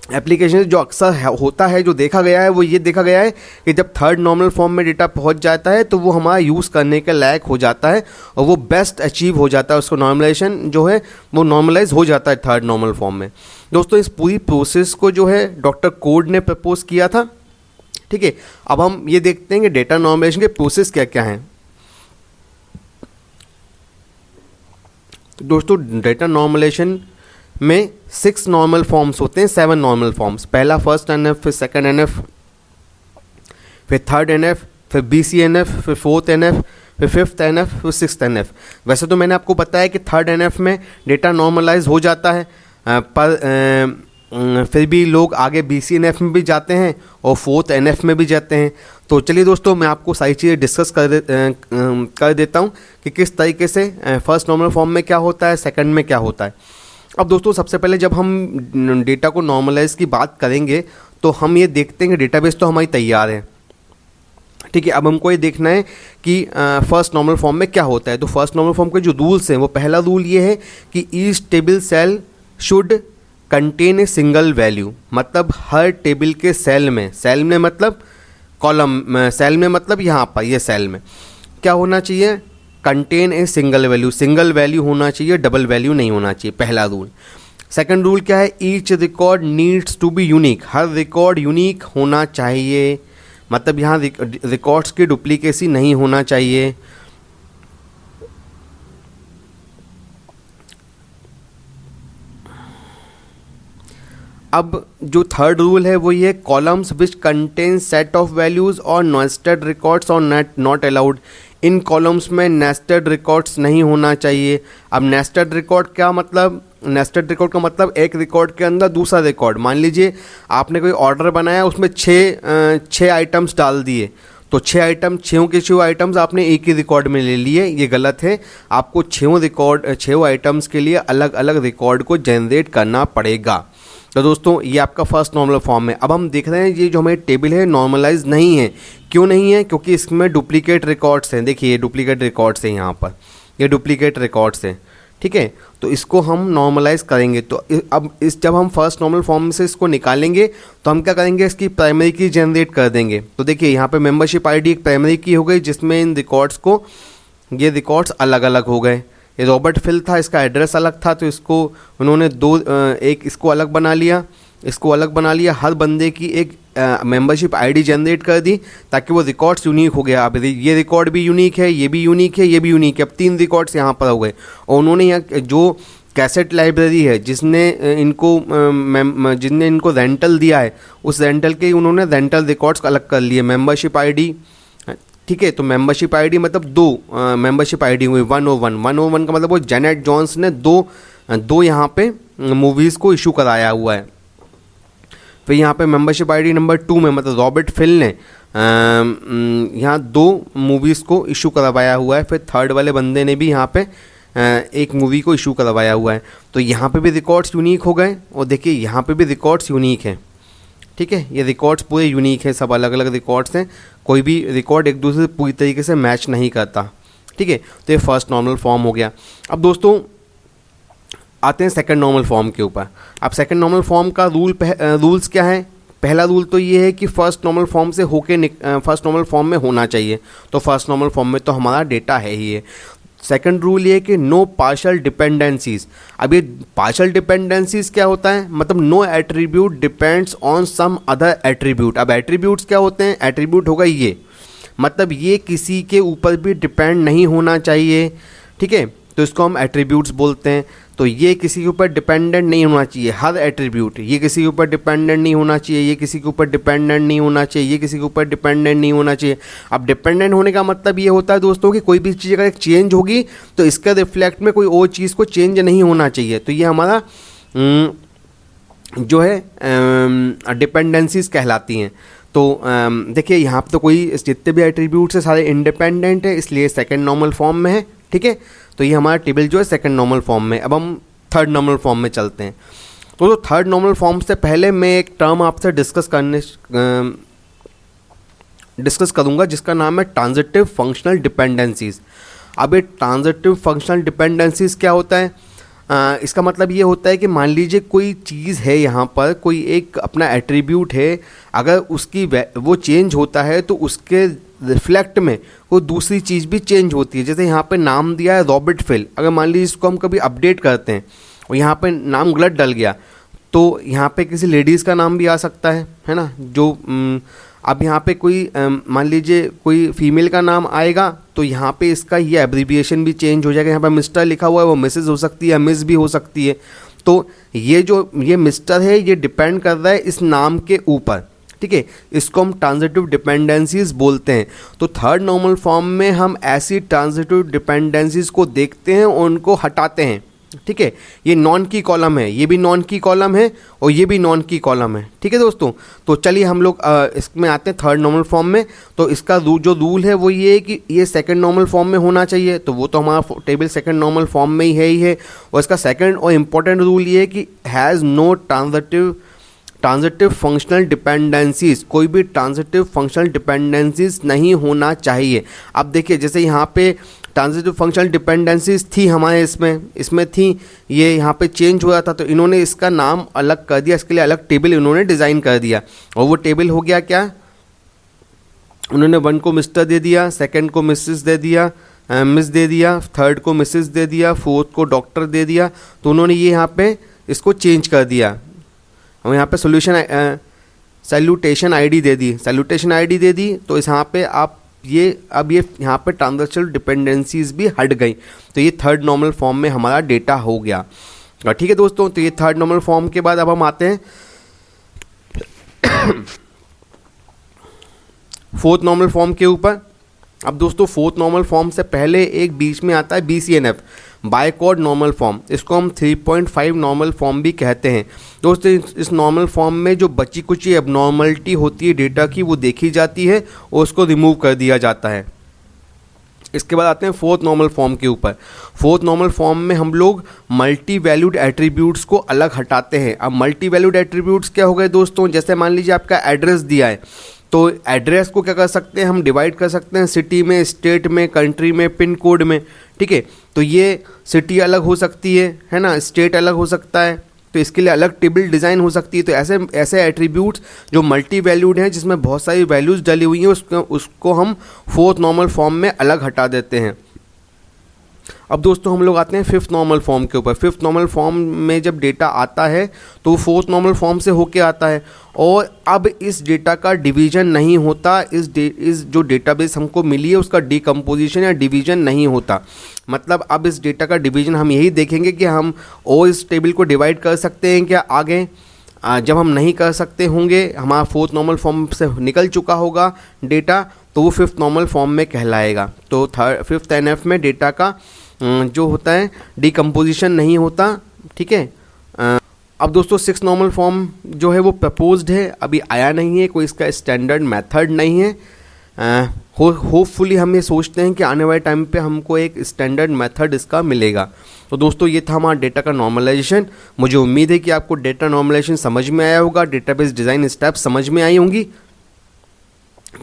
एप्लीकेशन जो अक्सर होता है, जो देखा गया है, वो ये देखा गया है कि जब थर्ड नॉर्मल फॉर्म में डेटा पहुंच जाता है तो वो हमारा यूज़ करने के लायक हो जाता है और वो बेस्ट अचीव हो जाता है, उसको नॉर्मलाइजेशन जो है वो नॉर्मलाइज हो जाता है थर्ड नॉर्मल फॉर्म में। दोस्तों इस पूरी प्रोसेस को जो है डॉक्टर कोड ने प्रपोज किया था। ठीक है, अब हम ये देखते हैं कि डेटा नॉर्मलाइजेशन के प्रोसेस क्या क्या हैं। दोस्तों डेटा नॉर्मलाइजेशन में 6 नॉर्मल फॉर्म्स होते हैं, 7 नॉर्मल फॉर्म्स। पहला फर्स्ट एनएफ, फिर सेकंड एनएफ, फिर थर्ड एनएफ, फिर BCNF, फिर फोर्थ एनएफ, फिर फिफ्थ एनएफ, फिर सिक्स्थ एनएफ। वैसे तो मैंने आपको बताया कि थर्ड एनएफ में डेटा नॉर्मलाइज हो जाता है, पर फिर भी लोग आगे BCNF में भी जाते हैं और फोर्थ एनएफ में भी जाते हैं। तो चलिए दोस्तों मैं आपको सारी चीज़ें डिस्कस कर देता हूँ कि किस तरीके से फर्स्ट नॉर्मल फॉर्म में क्या होता है, सेकंड में क्या होता है। अब दोस्तों सबसे पहले जब हम डेटा को नॉर्मलाइज की बात करेंगे तो हम ये देखते हैं कि डेटाबेस तो हमारी तैयार है। ठीक है, अब हमको ये देखना है कि फर्स्ट नॉर्मल फॉर्म में क्या होता है। तो फर्स्ट नॉर्मल फॉर्म के जो रूल्स हैं, वो पहला रूल ये है कि each table cell should contain a single value. मतलब हर टेबल के सेल में मतलब कॉलम, सेल में मतलब यहाँ पर ये सेल में क्या होना चाहिए, कंटेन ए सिंगल वैल्यू होना चाहिए, डबल वैल्यू नहीं होना चाहिए, पहला रूल। सेकंड रूल क्या है, each record needs to be unique. हर रिकॉर्ड यूनिक होना चाहिए, मतलब यहाँ रिकॉर्ड्स की डुप्लीकेसी नहीं होना चाहिए। अब जो थर्ड रूल है वो ये, columns which contain set of values और नेस्टेड रिकॉर्ड्स और नॉट अलाउड। इन कॉलम्स में नेस्टेड रिकॉर्ड्स नहीं होना चाहिए। अब नेस्टेड रिकॉर्ड क्या मतलब, नेस्टेड रिकॉर्ड का मतलब एक रिकॉर्ड के अंदर दूसरा रिकॉर्ड। मान लीजिए आपने कोई ऑर्डर बनाया, उसमें छः आइटम्स डाल दिए, तो छः के छः आइटम्स आपने एक ही रिकॉर्ड में ले लिए, ये गलत है। आपको छः आइटम्स के लिए अलग अलग रिकॉर्ड को जनरेट करना पड़ेगा। तो दोस्तों ये आपका फर्स्ट नॉर्मल फॉर्म है। अब हम देख रहे हैं ये जो हमारी टेबल है नॉर्मलाइज नहीं है। क्यों नहीं है? क्योंकि इसमें डुप्लीकेट रिकॉर्ड्स हैं। देखिए ये डुप्लीकेट रिकॉर्ड्स हैं, यहाँ पर ये डुप्लीकेट रिकॉर्ड्स हैं। ठीक है, तो इसको हम नॉर्मलाइज करेंगे। तो अब जब हम फर्स्ट नॉर्मल फॉर्म से इसको निकालेंगे तो हम क्या करेंगे, इसकी प्राइमरी की जनरेट कर देंगे। तो देखिए यहाँ पे मेंबरशिप आईडी एक प्राइमरी की हो गई, जिसमें इन रिकॉर्ड्स को, ये रिकॉर्ड्स अलग अलग हो गए। ये रॉबर्ट फिल था, इसका एड्रेस अलग था, तो इसको उन्होंने एक इसको अलग बना लिया, हर बंदे की एक मेंबरशिप आईडी जनरेट कर दी ताकि वो रिकॉर्ड्स यूनिक हो गया। अब ये रिकॉर्ड भी यूनिक है, ये भी यूनिक है, ये भी यूनिक है। अब 3 रिकॉर्ड्स यहाँ पर हो गए। और उन्होंने यहाँ जो कैसेट लाइब्रेरी है जिसने इनको रेंटल दिया है, उस रेंटल के उन्होंने रेंटल रिकॉर्ड्स अलग कर लिए। मेंबरशिप आईडी, ठीक है, तो मेंबरशिप आईडी मतलब 2 मेंबरशिप आईडी हुई 101 का मतलब वो जेनेट जॉन्स ने दो यहाँ पे मूवीज़ को इशू कराया हुआ है। फिर यहाँ पे मेंबरशिप आईडी नंबर 2 में मतलब रॉबर्ट फिल ने यहाँ 2 मूवीज़ को इशू करवाया हुआ है। फिर थर्ड वाले बंदे ने भी यहाँ पे एक मूवी को इशू करवाया हुआ है। तो यहाँ पे भी रिकॉर्ड्स यूनिक हो गए और देखिए यहाँ पे भी रिकॉर्ड्स यूनिक हैं। ठीक है, ये रिकॉर्ड्स पूरे यूनिक है, सब अलग अलग रिकॉर्ड्स हैं, कोई भी रिकॉर्ड एक दूसरे से पूरी तरीके से मैच नहीं करता। ठीक है, तो ये फर्स्ट नॉर्मल फॉर्म हो गया। अब दोस्तों आते हैं सेकंड नॉर्मल फॉर्म के ऊपर। अब सेकंड नॉर्मल फॉर्म का रूल्स क्या है? पहला रूल तो ये है कि फर्स्ट नॉर्मल फॉर्म से होके फर्स्ट नॉर्मल फॉर्म में होना चाहिए, तो फर्स्ट नॉर्मल फॉर्म में तो हमारा डेटा है ही है। सेकंड रूल ये है कि नो पार्शियल डिपेंडेंसीज। अब ये पार्शियल डिपेंडेंसीज क्या होता है? मतलब no attribute depends on some other attribute. अब एट्रीब्यूट्स क्या होते हैं? एट्रीब्यूट होगा ये, मतलब ये किसी के ऊपर भी डिपेंड नहीं होना चाहिए। ठीक है, तो इसको हम एट्रीब्यूट्स बोलते हैं। तो ये किसी के ऊपर डिपेंडेंट नहीं होना चाहिए, हर एट्रीब्यूट। ये किसी के ऊपर डिपेंडेंट नहीं होना चाहिए, ये किसी के ऊपर डिपेंडेंट नहीं होना चाहिए, ये किसी के ऊपर डिपेंडेंट नहीं होना चाहिए। अब डिपेंडेंट होने का मतलब ये होता है दोस्तों कि कोई भी चीज़ अगर चेंज होगी तो इसका रिफ्लेक्ट में कोई और चीज़ को चेंज नहीं होना चाहिए। तो ये हमारा जो है डिपेंडेंसीज कहलाती हैं। तो देखिए यहाँ पर तो कोई जितने भी एट्रीब्यूट्स हैं सारे इंडिपेंडेंट है, इसलिए सेकेंड नॉर्मल फॉर्म में है। ठीक है, तो ये हमारा टेबल जो है सेकंड नॉर्मल फॉर्म में। अब हम थर्ड नॉर्मल फॉर्म में चलते हैं। तो थर्ड नॉर्मल फॉर्म से पहले मैं एक टर्म आपसे डिस्कस करूंगा जिसका नाम है ट्रांजिटिव फंक्शनल डिपेंडेंसीज। अब ये ट्रांजिटिव फंक्शनल डिपेंडेंसीज क्या होता है? इसका मतलब ये होता है कि मान लीजिए कोई चीज़ है, यहाँ पर कोई एक अपना एट्रीब्यूट है, अगर उसकी वो चेंज होता है तो उसके रिफ्लेक्ट में कोई दूसरी चीज़ भी चेंज होती है। जैसे यहाँ पे नाम दिया है रॉबर्ट फिल, अगर मान लीजिए इसको हम कभी अपडेट करते हैं और यहाँ पे नाम गलत डल गया तो यहाँ पे किसी लेडीज़ का नाम भी आ सकता है ना। जो अब यहाँ पे कोई मान लीजिए कोई फीमेल का नाम आएगा तो यहाँ पे इसका ये एब्रीविएशन भी चेंज हो जाएगा। यहाँ पे मिस्टर लिखा हुआ है, वो मिसेज हो सकती है, मिस भी हो सकती है। तो ये मिस्टर है, ये डिपेंड कर रहा है इस नाम के ऊपर। ठीक है, इसको हम ट्रांजिटिव डिपेंडेंसीज बोलते हैं। तो थर्ड नॉर्मल फॉर्म में हम ऐसी ट्रांजिटिव डिपेंडेंसीज को देखते हैं और उनको हटाते हैं। ठीक है, ये नॉन की कॉलम है, ये भी नॉन की कॉलम है और ये भी नॉन की कॉलम है। ठीक है दोस्तों, तो चलिए हम लोग इसमें आते हैं थर्ड नॉर्मल फॉर्म में। तो इसका जो रूल है वो ये है कि ये सेकंड नॉर्मल फॉर्म में होना चाहिए, तो वो तो हमारा टेबल सेकंड नॉर्मल फॉर्म में ही है। और इसका सेकंड और इम्पॉर्टेंट रूल ये है कि has no transitive functional dependencies. कोई भी ट्रांजिटिव फंक्शनल डिपेंडेंसीज नहीं होना चाहिए। अब देखिए जैसे यहाँ पे ट्रांजिटिव फंक्शनल डिपेंडेंसीज थी हमारे इसमें थी, ये यहाँ पे चेंज हुआ था तो इन्होंने इसका नाम अलग कर दिया, इसके लिए अलग टेबल इन्होंने डिज़ाइन कर दिया। और वो टेबल हो गया क्या? उन्होंने 1 को मिस्टर दे दिया, सेकंड को मिसेस दे दिया, मिस दे दिया, थर्ड को मिसेस दे दिया, फोर्थ को डॉक्टर दे दिया। तो उन्होंने ये यहाँ पे इसको चेंज कर दिया और यहाँ पे सैल्यूटेशन आईडी दे दी। तो इस यहाँ पे आप अब ये यहाँ पे ट्रांजिटिव डिपेंडेंसीज भी हट गई। तो ये थर्ड नॉर्मल फॉर्म में हमारा डेटा हो गया। ठीक है दोस्तों, तो ये थर्ड नॉर्मल फॉर्म के बाद अब हम आते हैं फोर्थ नॉर्मल फॉर्म के ऊपर। अब दोस्तों फोर्थ नॉर्मल फॉर्म से पहले एक बीच में आता है BCNF, बाइकोड नॉर्मल फॉर्म। इसको हम 3.5 नॉर्मल फॉर्म भी कहते हैं। दोस्तों इस नॉर्मल फॉर्म में जो बची कुछ एबनॉर्मलिटी होती है डेटा की वो देखी जाती है और उसको रिमूव कर दिया जाता है। इसके बाद आते हैं फोर्थ नॉर्मल फॉर्म के ऊपर। फोर्थ नॉर्मल फॉर्म में हम लोग मल्टी वैल्यूड एट्रीब्यूट्स को अलग हटाते हैं। अब मल्टी वैल्यूड एट्रीब्यूट्स क्या हो गए दोस्तों? जैसे मान लीजिए आपका एड्रेस दिया है, तो एड्रेस को क्या कर सकते हैं हम? डिवाइड कर सकते हैं सिटी में, स्टेट में, कंट्री में, पिन कोड में। ठीक है, तो ये सिटी अलग हो सकती है ना, स्टेट अलग हो सकता है, तो इसके लिए अलग टेबल डिज़ाइन हो सकती है। तो ऐसे एट्रीब्यूट्स जो मल्टी वैल्यूड हैं, जिसमें बहुत सारी वैल्यूज़ डली हुई हैं, उसको हम फोर्थ नॉर्मल फॉर्म में अलग हटा देते हैं। अब दोस्तों हम लोग आते हैं फिफ्थ नॉर्मल फॉर्म के ऊपर। फिफ्थ नॉर्मल फॉर्म में जब डेटा आता है तो वो फोर्थ नॉर्मल फॉर्म से होके आता है और अब इस डेटा का डिवीज़न नहीं होता। इस जो डेटाबेस हमको मिली है उसका डिकम्पोजिशन या डिवीज़न नहीं होता। मतलब अब इस डेटा का डिवीज़न हम यही देखेंगे कि हम और इस टेबल को डिवाइड कर सकते हैं क्या आगे। जब हम नहीं कर सकते होंगे, हमारा फोर्थ नॉर्मल फॉर्म से निकल चुका होगा डेटा, तो वो फिफ्थ नॉर्मल फॉर्म में कहलाएगा। तो फिफ्थ NF में डेटा का जो होता है डिकम्पोजिशन नहीं होता। ठीक है, अब दोस्तों सिक्स नॉर्मल फॉर्म जो है वो प्रपोज्ड है, अभी आया नहीं है, कोई इसका स्टैंडर्ड मेथड नहीं है। होपफुली हम ये सोचते हैं कि आने वाले टाइम पे हमको एक स्टैंडर्ड मेथड इसका मिलेगा। तो दोस्तों ये था हमारा डेटा का नॉर्मलाइजेशन। मुझे उम्मीद है कि आपको डेटा नॉर्मलाइजेशन समझ में आया होगा, डेटाबेस डिज़ाइन स्टेप्स समझ में आई होंगी।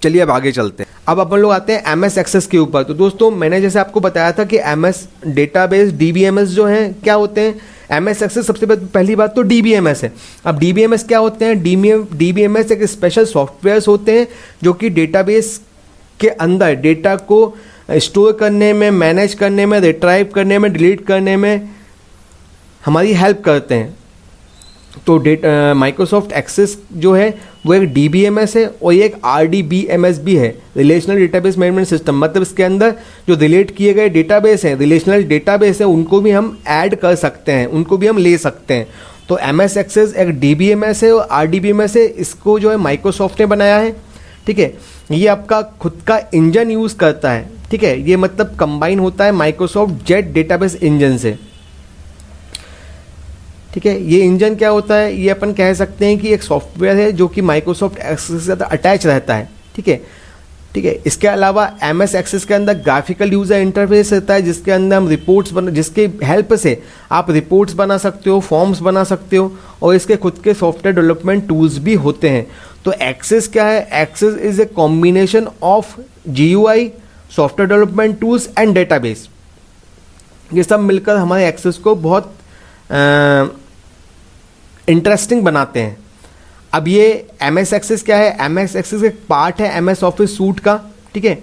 चलिए अब आगे चलते हैं। अब अपन लोग आते हैं एमएस एक्सेस के ऊपर। तो दोस्तों मैंने जैसे आपको बताया था कि एमएस डेटाबेस डीबीएमएस जो हैं क्या होते हैं। एमएस एक्सेस सबसे पहली बात तो डीबीएमएस है। अब डीबीएमएस क्या होते हैं? डीबीएमएस एक स्पेशल सॉफ्टवेयर्स होते हैं जो कि डेटाबेस के अंदर डेटा को स्टोर करने में, मैनेज करने में, रिट्राइव करने में, डिलीट करने में हमारी हेल्प करते हैं। तो माइक्रोसॉफ्ट एक्सेस जो है वो एक डीबीएमएस है और ये एक आरडीबीएमएस भी है, रिलेशनल डेटाबेस मैनेजमेंट सिस्टम। मतलब इसके अंदर जो रिलेट किए गए डेटाबेस हैं, रिलेशनल डेटाबेस है, उनको भी हम ऐड कर सकते हैं, उनको भी हम ले सकते हैं। तो एमएस एक्सेस एक डीबीएमएस है और आरडीबीएमएस है। इसको जो है माइक्रोसॉफ्ट ने बनाया है। ठीक है, ये आपका खुद का इंजन यूज़ करता है। ठीक है, ये मतलब कंबाइन होता है माइक्रोसॉफ्ट जेट डेटाबेस इंजन से। ठीक है, ये इंजन क्या होता है? ये अपन कह सकते हैं कि एक सॉफ्टवेयर है जो कि माइक्रोसॉफ्ट एक्सेस के साथ अटैच रहता है। ठीक है, ठीक है। इसके अलावा एमएस एक्सेस के अंदर ग्राफिकल यूज़र इंटरफेस रहता है जिसके अंदर हम जिसके हेल्प से आप रिपोर्ट्स बना सकते हो, फॉर्म्स बना सकते हो और इसके खुद के सॉफ्टवेयर डेवलपमेंट टूल्स भी होते हैं। तो एक्सेस क्या है? Access is a combination of GUI, software development tools and database. ये सब मिलकर हमारे एक्सेस को बहुत इंटरेस्टिंग बनाते हैं। अब ये एमएस एक्सेस क्या है? एमएस एक्सेस एक पार्ट है एमएस ऑफिस सूट का। ठीक है,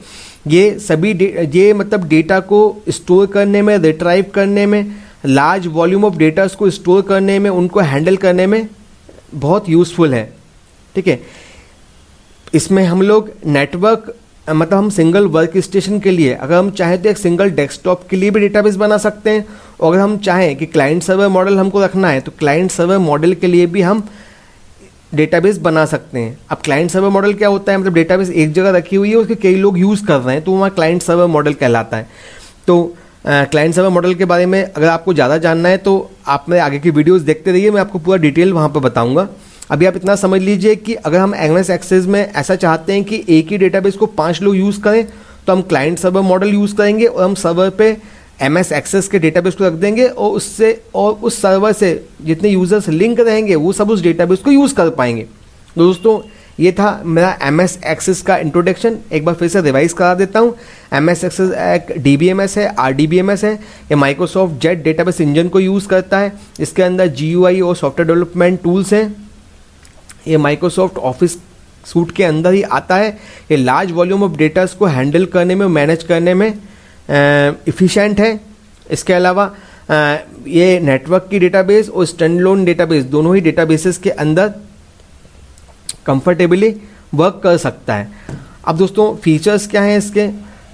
ये सभी ये मतलब डेटा को स्टोर करने में, रिट्राइव करने में, लार्ज वॉल्यूम ऑफ डेटास को स्टोर करने में, उनको हैंडल करने में बहुत यूज़फुल है। ठीक है, इसमें हम लोग नेटवर्क मतलब हम सिंगल वर्क स्टेशन के लिए अगर हम चाहें तो एक सिंगल डेस्कटॉप के लिए भी डेटाबेस बना सकते हैं। और अगर हम चाहें कि क्लाइंट सर्वर मॉडल हमको रखना है तो क्लाइंट सर्वर मॉडल के लिए भी हम डेटाबेस बना सकते हैं। अब क्लाइंट सर्वर मॉडल क्या होता है? मतलब डेटाबेस एक जगह रखी हुई है, उसके कई लोग यूज़ कर रहे हैं, तो वहाँ क्लाइंट सर्वर मॉडल कहलाता है। तो क्लाइंट सर्वर मॉडल के बारे में अगर आपको ज़्यादा जानना है तो आप मेरे आगे की वीडियोज़ देखते रहिए, मैं आपको पूरा डिटेल वहाँ पर बताऊँगा। अभी आप इतना समझ लीजिए कि अगर हम एमएस एक्सेस में ऐसा चाहते हैं कि एक ही डेटाबेस को 5 लोग यूज़ करें तो हम क्लाइंट सर्वर मॉडल यूज़ करेंगे और हम सर्वर पे एमएस एक्सेस के डेटाबेस को रख देंगे और उस सर्वर से जितने यूज़र्स लिंक रहेंगे वो सब उस डेटाबेस को यूज़ कर पाएंगे। दोस्तों ये था मेरा एमएस एक्सेस का इंट्रोडक्शन। एक बार फिर से रिवाइज करा देता हूँ। एमएस एक्सेस एक डीबीएमएस है, आरडीबीएमएस है। ये माइक्रोसॉफ्ट जेट डेटाबेस इंजन को यूज़ करता है। इसके अंदर जीयूआई और सॉफ्टवेयर डेवलपमेंट टूल्स हैं। ये माइक्रोसॉफ्ट ऑफिस सूट के अंदर ही आता है। ये लार्ज वॉल्यूम ऑफ डेटास को हैंडल करने में, मैनेज करने में इफ़िशेंट है। इसके अलावा ये नेटवर्क की डेटाबेस और स्टैंडअलोन डेटाबेस दोनों ही डेटाबेसेस के अंदर कंफर्टेबली वर्क कर सकता है। अब दोस्तों फीचर्स क्या हैं इसके?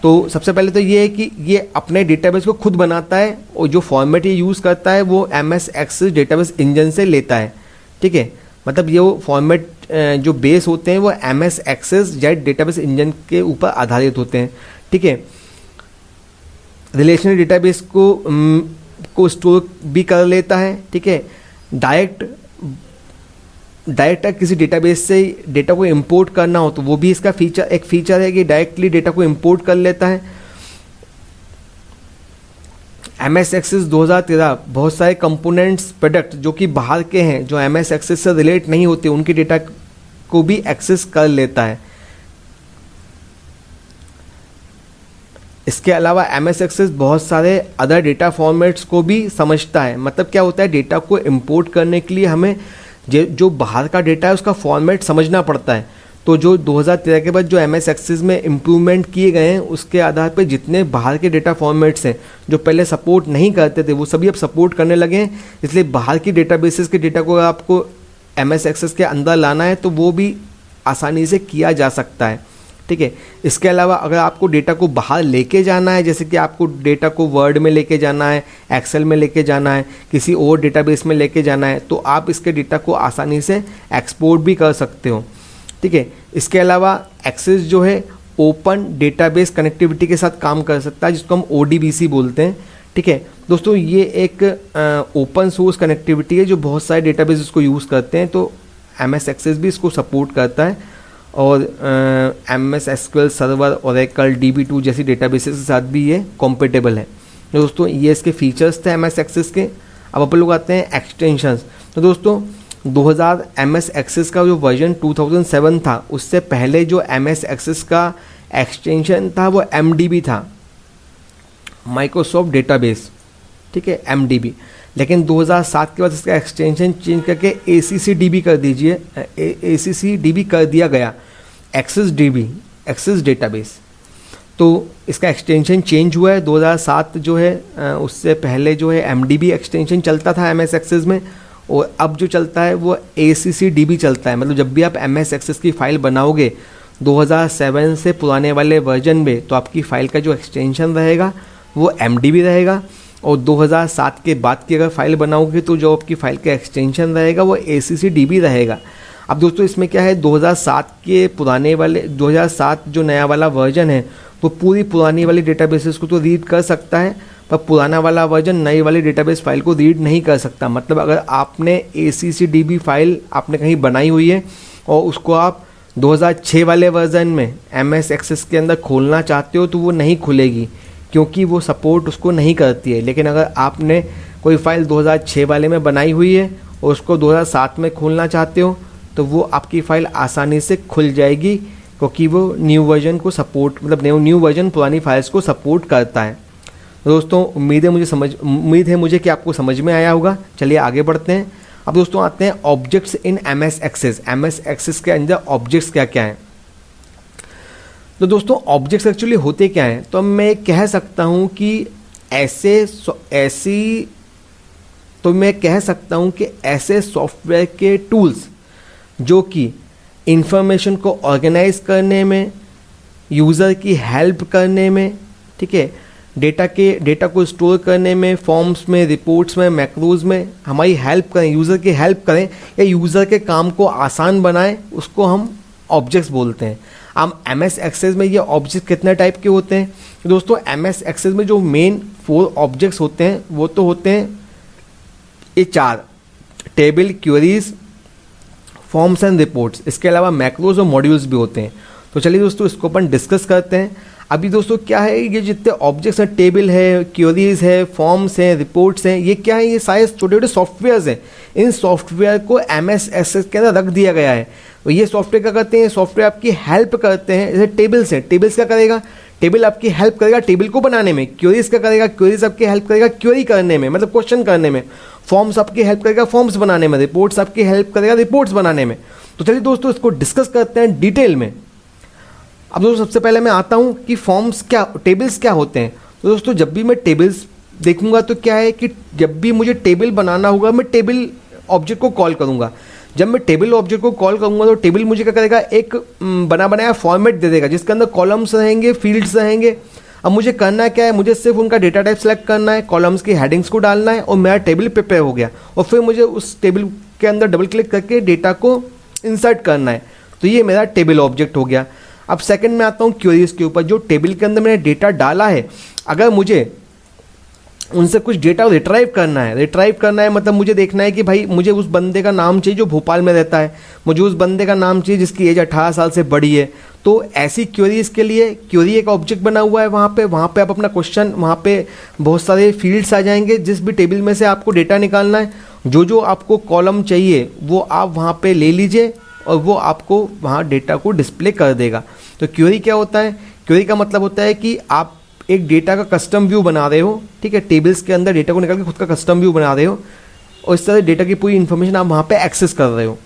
तो सबसे पहले तो ये है कि ये अपने डेटाबेस को खुद बनाता है और जो फॉर्मेट ये यूज़ करता है वो एमएस एक्सेस डेटाबेस इंजन से लेता है। ठीक है, मतलब ये वो फॉर्मेट जो बेस होते हैं वो MS Access Jet database engine के ऊपर आधारित होते हैं। ठीक है, रिलेशनल डेटाबेस को स्टोर भी कर लेता है। ठीक है, डायरेक्ट किसी डेटाबेस से डेटा को इंपोर्ट करना हो तो वो भी इसका एक फीचर है कि डायरेक्टली डेटा को इंपोर्ट कर लेता है। एमएस एक्सेस 2013 बहुत सारे कंपोनेंट्स प्रोडक्ट जो कि बाहर के हैं, जो एमएस एक्सेस से रिलेट नहीं होते, उनके डेटा को भी एक्सेस कर लेता है। इसके अलावा एमएस एक्सेस बहुत सारे अदर डेटा फॉर्मेट्स को भी समझता है। मतलब क्या होता है, डेटा को इंपोर्ट करने के लिए हमें जो बाहर का डेटा है उसका फॉर्मेट समझना पड़ता है। तो जो 2013 के बाद जो एमएस एक्सेस में इम्प्रूवमेंट किए गए हैं उसके आधार पर जितने बाहर के डेटा फॉर्मेट्स हैं जो पहले सपोर्ट नहीं करते थे वो सभी अब सपोर्ट करने लगे हैं। इसलिए बाहर की डेटाबेसेस के डेटा को आपको एमएस एक्सेस के अंदर लाना है तो वो भी आसानी से किया जा सकता है। ठीक है, इसके अलावा अगर आपको डेटा को बाहर लेके जाना है, जैसे कि आपको डेटा को वर्ड में लेके जाना है, एक्सेल में लेके जाना है, किसी और डेटाबेस में लेके जाना है, तो आप इसके डेटा को आसानी से एक्सपोर्ट भी कर सकते हो। ठीक है, इसके अलावा एक्सेस जो है ओपन डेटाबेस कनेक्टिविटी के साथ काम कर सकता है जिसको हम ODBC बोलते हैं। ठीक है दोस्तों, ये एक ओपन सोर्स कनेक्टिविटी है जो बहुत सारे डेटाबेस इसको यूज़ करते हैं, तो एमएस एक्सेस भी इसको सपोर्ट करता है और MS SQL server, Oracle, DB2 जैसी डेटाबेसेस के साथ भी ये कॉम्पेटेबल है। तो दोस्तों ये इसके फीचर्स थे MS एक्सेस के। अब अपन लोग आते हैं एक्सटेंशंस। तो दोस्तों 2000 MS एक्सेस का जो वर्जन 2007 था, उससे पहले जो MS एक्सेस का एक्सटेंशन था वो MDB था, माइक्रोसॉफ्ट डेटाबेस, ठीक है, MDB। लेकिन 2007 के बाद इसका एक्सटेंशन चेंज करके ACCDB कर दीजिए, ACCDB कर दिया गया, एक्सेस DB, एक्सेस डेटाबेस। तो इसका एक्सटेंशन चेंज हुआ है 2007 जो है, उससे पहले जो है MDB एक्सटेंशन चलता था MS एक्सेस में, और अब जो चलता है वो ACCDB चलता है। मतलब जब भी आप MS एक्सेस की फ़ाइल बनाओगे 2007 से पुराने वाले वर्जन में, तो आपकी फ़ाइल का जो एक्सटेंशन रहेगा वो MDB रहेगा, और 2007 के बाद की अगर फाइल बनाओगे तो जो आपकी फ़ाइल का एक्सटेंशन रहेगा वो ACCDB रहेगा। अब दोस्तों इसमें क्या है, 2007 के पुराने वाले 2007 जो नया वाला वर्जन है वो पूरी पुरानी वाली डेटाबेसेस को तो रीड कर सकता है, पर पुराना वाला वर्जन नई वाली डेटाबेस फाइल को रीड नहीं कर सकता। मतलब अगर आपने ACCDB फाइल आपने कहीं बनाई हुई है और उसको आप 2006 वाले वर्जन में MS एक्सेस के अंदर खोलना चाहते हो तो वो नहीं खुलेगी, क्योंकि वो सपोर्ट उसको नहीं करती है। लेकिन अगर आपने कोई फ़ाइल 2006 वाले में बनाई हुई है और उसको 2007 में खोलना चाहते हो तो वो आपकी फ़ाइल आसानी से खुल जाएगी, क्योंकि वो न्यू वर्जन को सपोर्ट, मतलब न्यू वर्जन पुरानी फाइल्स को सपोर्ट करता है। दोस्तों उम्मीद है मुझे कि आपको समझ में आया होगा। चलिए आगे बढ़ते हैं। अब दोस्तों आते हैं objects in MS Access. MS Access के अंदर ऑब्जेक्ट्स क्या क्या हैं। तो दोस्तों ऑब्जेक्ट्स एक्चुअली होते क्या हैं, तो मैं कह सकता हूं कि ऐसे सॉफ्टवेयर के टूल्स जो कि इंफॉर्मेशन को ऑर्गेनाइज करने में, यूज़र की हेल्प करने में, ठीक है, डेटा को स्टोर करने में, फॉर्म्स में, रिपोर्ट्स में, मैक्रोज में हमारी हेल्प करें, यूज़र की हेल्प करें या यूज़र के काम को आसान बनाएं, उसको हम ऑब्जेक्ट्स बोलते हैं। अब MS एक्सेस में ये ऑब्जेक्ट कितने टाइप के होते हैं। तो दोस्तों MS एक्सेस में जो मेन 4 ऑब्जेक्ट्स होते हैं वो तो होते हैं ये 4: table, queries, forms and reports. इसके अलावा मैक्रोज और मॉड्यूल्स भी होते हैं। तो चलिए दोस्तों इसको अपन डिस्कस करते हैं। अभी दोस्तों क्या है, ये जितने ऑब्जेक्ट्स हैं, टेबल है, क्वेरीज है, फॉर्म्स हैं, रिपोर्ट्स हैं, ये क्या है, ये सारे छोटे छोटे सॉफ्टवेयर्स हैं। इन सॉफ्टवेयर को MS एक्सेस के अंदर रख दिया गया है। तो ये सॉफ्टवेयर क्या करते हैं, सॉफ्टवेयर आपकी हेल्प करते हैं। जैसे टेबल्स हैं, टेबल्स क्या करेगा, टेबल आपकी हेल्प करेगा टेबल को बनाने में। क्वेरीज क्या करेगा, क्वेरीज आपकी हेल्प करेगा क्वेरी करने में, मतलब क्वेश्चन करने में। फॉर्म्स आपकी हेल्प करेगा फॉर्म्स बनाने में। रिपोर्ट्स आपकी हेल्प करेगा रिपोर्ट्स बनाने में। तो चलिए दोस्तों इसको डिस्कस करते हैं डिटेल में। अब दोस्तों सबसे पहले मैं आता हूँ कि फॉर्म्स क्या, टेबल्स क्या होते हैं। तो दोस्तों जब भी मैं टेबल्स देखूंगा तो क्या है कि जब भी मुझे टेबल बनाना होगा मैं टेबल ऑब्जेक्ट को कॉल करूंगा। जब मैं टेबल ऑब्जेक्ट को कॉल करूंगा तो टेबल मुझे क्या करेगा, एक बना बनाया फॉर्मेट दे देगा जिसके अंदर कॉलम्स रहेंगे, फील्ड्स रहेंगे। अब मुझे करना क्या है, मुझे सिर्फ उनका डेटा टाइप सेलेक्ट करना है, कॉलम्स की हेडिंग्स को डालना है और मेरा टेबल प्रिपेयर हो गया। और फिर मुझे उस टेबल के अंदर डबल क्लिक करके डेटा को इंसर्ट करना है। तो ये मेरा टेबल ऑब्जेक्ट हो गया। अब सेकंड में आता हूँ क्वेरीज के ऊपर। जो टेबल के अंदर मैंने डेटा डाला है, अगर मुझे उनसे कुछ डेटा रिट्राइव करना है, मतलब मुझे देखना है कि भाई मुझे उस बंदे का नाम चाहिए जो भोपाल में रहता है, मुझे उस बंदे का नाम चाहिए जिसकी एज 18 साल से बड़ी है। तो ऐसी क्वेरीज के लिए क्वेरी एक ऑब्जेक्ट बना हुआ है। वहाँ पे आप अपना क्वेश्चन, वहाँ पे बहुत सारे फील्ड्स आ जाएंगे। जिस भी टेबल में से आपको डेटा निकालना है, जो आपको कॉलम चाहिए वो आप वहाँ पे ले लीजिए और वो आपको वहाँ डेटा को डिस्प्ले कर देगा। तो क्वेरी क्या होता है, क्वेरी का मतलब होता है कि आप एक डेटा का कस्टम व्यू बना रहे हो, ठीक है, टेबल्स के अंदर डेटा को निकाल के खुद का कस्टम व्यू बना रहे हो और इस तरह डेटा की पूरी इन्फॉर्मेशन आप वहाँ पे एक्सेस कर रहे हो।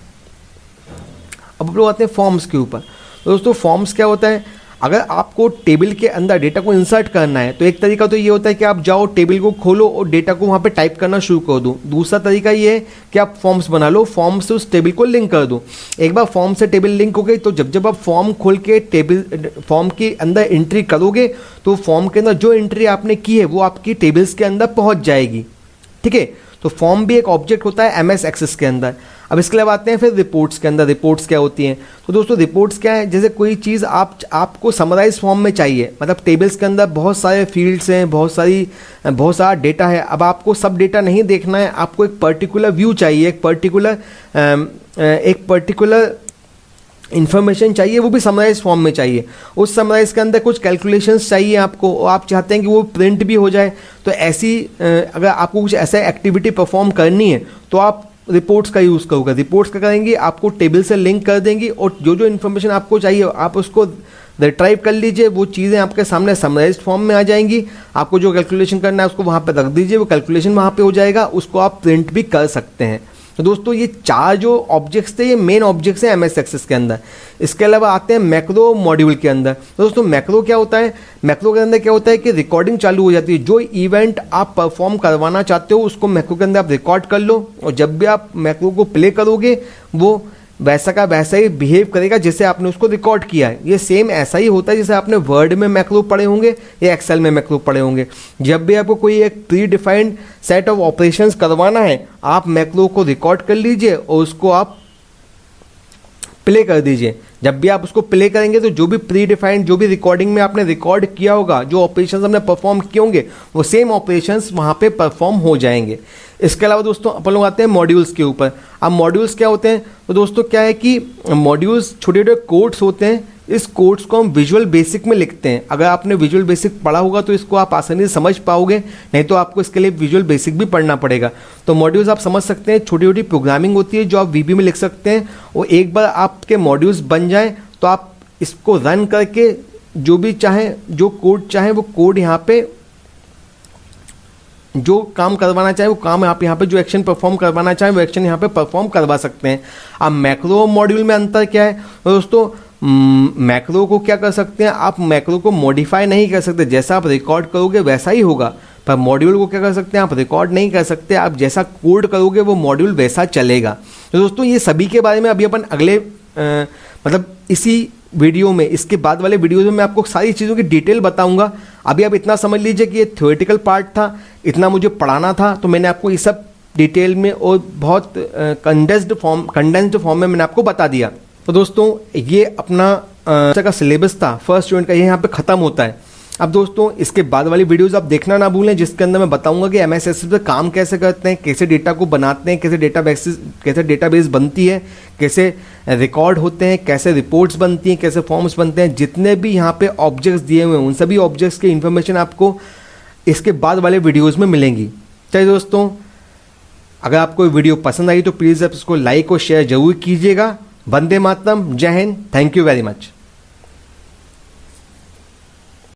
अब लोग आते हैं फॉर्म्स के ऊपर। तो दोस्तों फॉर्म्स क्या होता है, अगर आपको टेबल के अंदर डेटा को इंसर्ट करना है तो एक तरीका तो ये होता है कि आप जाओ टेबल को खोलो और डेटा को वहाँ पे टाइप करना शुरू कर दो। दूसरा तरीका ये है कि आप फॉर्म्स बना लो, फॉर्म से उस टेबल को लिंक कर दो। एक बार फॉर्म से टेबल लिंक हो गई तो जब आप फॉर्म खोल के टेबल फॉर्म के अंदर एंट्री करोगे तो फॉर्म के अंदर जो एंट्री आपने की है वो आपकी टेबल्स के अंदर पहुँच जाएगी, ठीक है। तो फॉर्म भी एक ऑब्जेक्ट होता है MS एक्सेस के अंदर। अब इसके अलावा आते हैं फिर रिपोर्ट्स के अंदर। रिपोर्ट्स क्या होती हैं, तो दोस्तों रिपोर्ट्स क्या है, जैसे कोई चीज़ आपको समराइज फॉर्म में चाहिए, मतलब टेबल्स के अंदर बहुत सारे फील्ड्स हैं, बहुत सारा डेटा है। अब आपको सब डेटा नहीं देखना है, आपको एक पर्टिकुलर व्यू चाहिए, एक पर्टिकुलर इन्फॉर्मेशन चाहिए वो भी समराइज फॉर्म में चाहिए। उस समराइज के अंदर कुछ कैलकुलेशंस चाहिए आपको, और आप चाहते हैं कि वो प्रिंट भी हो जाए। तो ऐसी अगर आपको कुछ ऐसा एक्टिविटी परफॉर्म करनी है तो आप रिपोर्ट्स का यूज़ करोगे। रिपोर्ट्स का करेंगे, आपको टेबल से लिंक कर देंगी, और जो जो इन्फॉर्मेशन आपको चाहिए आप उसको रिट्राइव कर लीजिए। वो चीज़ें आपके सामने समराइज्ड फॉर्म में आ जाएंगी। आपको जो कैलकुलेशन करना है उसको वहाँ पे रख दीजिए, वो कैलकुलेशन वहाँ पे हो जाएगा, उसको आप प्रिंट भी कर सकते हैं। तो दोस्तों ये 4 जो ऑब्जेक्ट्स थे ये मेन ऑब्जेक्ट्स हैं एमएस एक्सेस के अंदर। इसके अलावा आते हैं मैक्रो मॉड्यूल के अंदर। तो दोस्तों मैक्रो क्या होता है? मैक्रो के अंदर क्या होता है कि रिकॉर्डिंग चालू हो जाती है। जो इवेंट आप परफॉर्म करवाना चाहते हो उसको मैक्रो के अंदर आप रिकॉर्ड कर लो, और जब भी आप मैक्रो को प्ले करोगे वो वैसा का वैसा ही बिहेव करेगा जैसे आपने उसको रिकॉर्ड किया है। ये सेम ऐसा ही होता है जैसे आपने वर्ड में मैक्रो पढ़े होंगे या एक्सेल में मैक्रो पढ़े होंगे। जब भी आपको कोई एक pre defined set of operations करवाना है आप मैक्रो को रिकॉर्ड कर लीजिए और उसको आप प्ले कर दीजिए। जब भी आप उसको प्ले करेंगे तो जो भी प्री डिफाइंड, जो भी रिकॉर्डिंग में आपने रिकॉर्ड किया होगा, जो ऑपरेशंस आपने परफॉर्म किए होंगे वो सेम ऑपरेशंस वहाँ पे परफॉर्म हो जाएंगे। इसके अलावा दोस्तों अपन लोग आते हैं मॉड्यूल्स के ऊपर। अब मॉड्यूल्स क्या होते हैं? तो दोस्तों क्या है कि मॉड्यूल्स छोटे छोटे कोड्स होते हैं। इस कोड्स को हम विजुअल बेसिक में लिखते हैं। अगर आपने विजुअल बेसिक पढ़ा होगा तो इसको आप आसानी से समझ पाओगे, नहीं तो आपको इसके लिए विजुअल बेसिक भी पढ़ना पड़ेगा। तो मॉड्यूल्स आप समझ सकते हैं, छोटी छोटी प्रोग्रामिंग होती है जो आप वीबी में लिख सकते हैं, और एक बार आपके मॉड्यूल्स बन जाएं तो आप इसको रन करके जो भी चाहें, जो कोड चाहें वो कोड यहाँ पे, जो काम करवाना चाहे वो काम आप यहाँ पे, जो एक्शन परफॉर्म करवाना चाहें वो एक्शन यहाँ पे परफॉर्म करवा सकते हैं। अब मैक्रो मॉड्यूल में अंतर क्या है? तो दोस्तों मैक्रो को क्या कर सकते हैं आप? मैक्रो को मॉडिफाई नहीं कर सकते, जैसा आप रिकॉर्ड करोगे वैसा ही होगा। पर मॉड्यूल को क्या कर सकते हैं आप? रिकॉर्ड नहीं कर सकते, आप जैसा कोड करोगे वो मॉड्यूल वैसा चलेगा। तो दोस्तों ये सभी के बारे में अभी अपन अगले मतलब इसी वीडियो में, इसके बाद वाले वीडियो में मैं आपको सारी चीज़ों की डिटेल बताऊंगा। अभी आप इतना समझ लीजिए कि ये थ्योरेटिकल पार्ट था, इतना मुझे पढ़ाना था, तो मैंने आपको ये सब डिटेल में और बहुत कंडेंस्ड फॉर्म में मैंने आपको बता दिया। तो दोस्तों ये अपना का सिलेबस था फर्स्ट यूनिट का, ये यहाँ पे ख़त्म होता है। अब दोस्तों इसके बाद वाली वीडियोस आप देखना ना भूलें, जिसके अंदर मैं बताऊंगा कि एमएस एक्सेल पे काम कैसे करते हैं, कैसे डेटा को बनाते हैं, कैसे डेटाबेस बनती है, कैसे रिकॉर्ड होते हैं, कैसे रिपोर्ट्स बनती हैं, कैसे फॉर्म्स बनते हैं। जितने भी यहाँ पे ऑब्जेक्ट्स दिए हुए हैं उन सभी ऑब्जेक्ट्स की इन्फॉर्मेशन आपको इसके बाद वाले वीडियोज़ में मिलेंगी। चलिए दोस्तों, अगर आपको वीडियो पसंद आई तो प्लीज़ आप इसको लाइक और शेयर जरूर कीजिएगा। वंदे मातरम, जय Hind, thank you very much.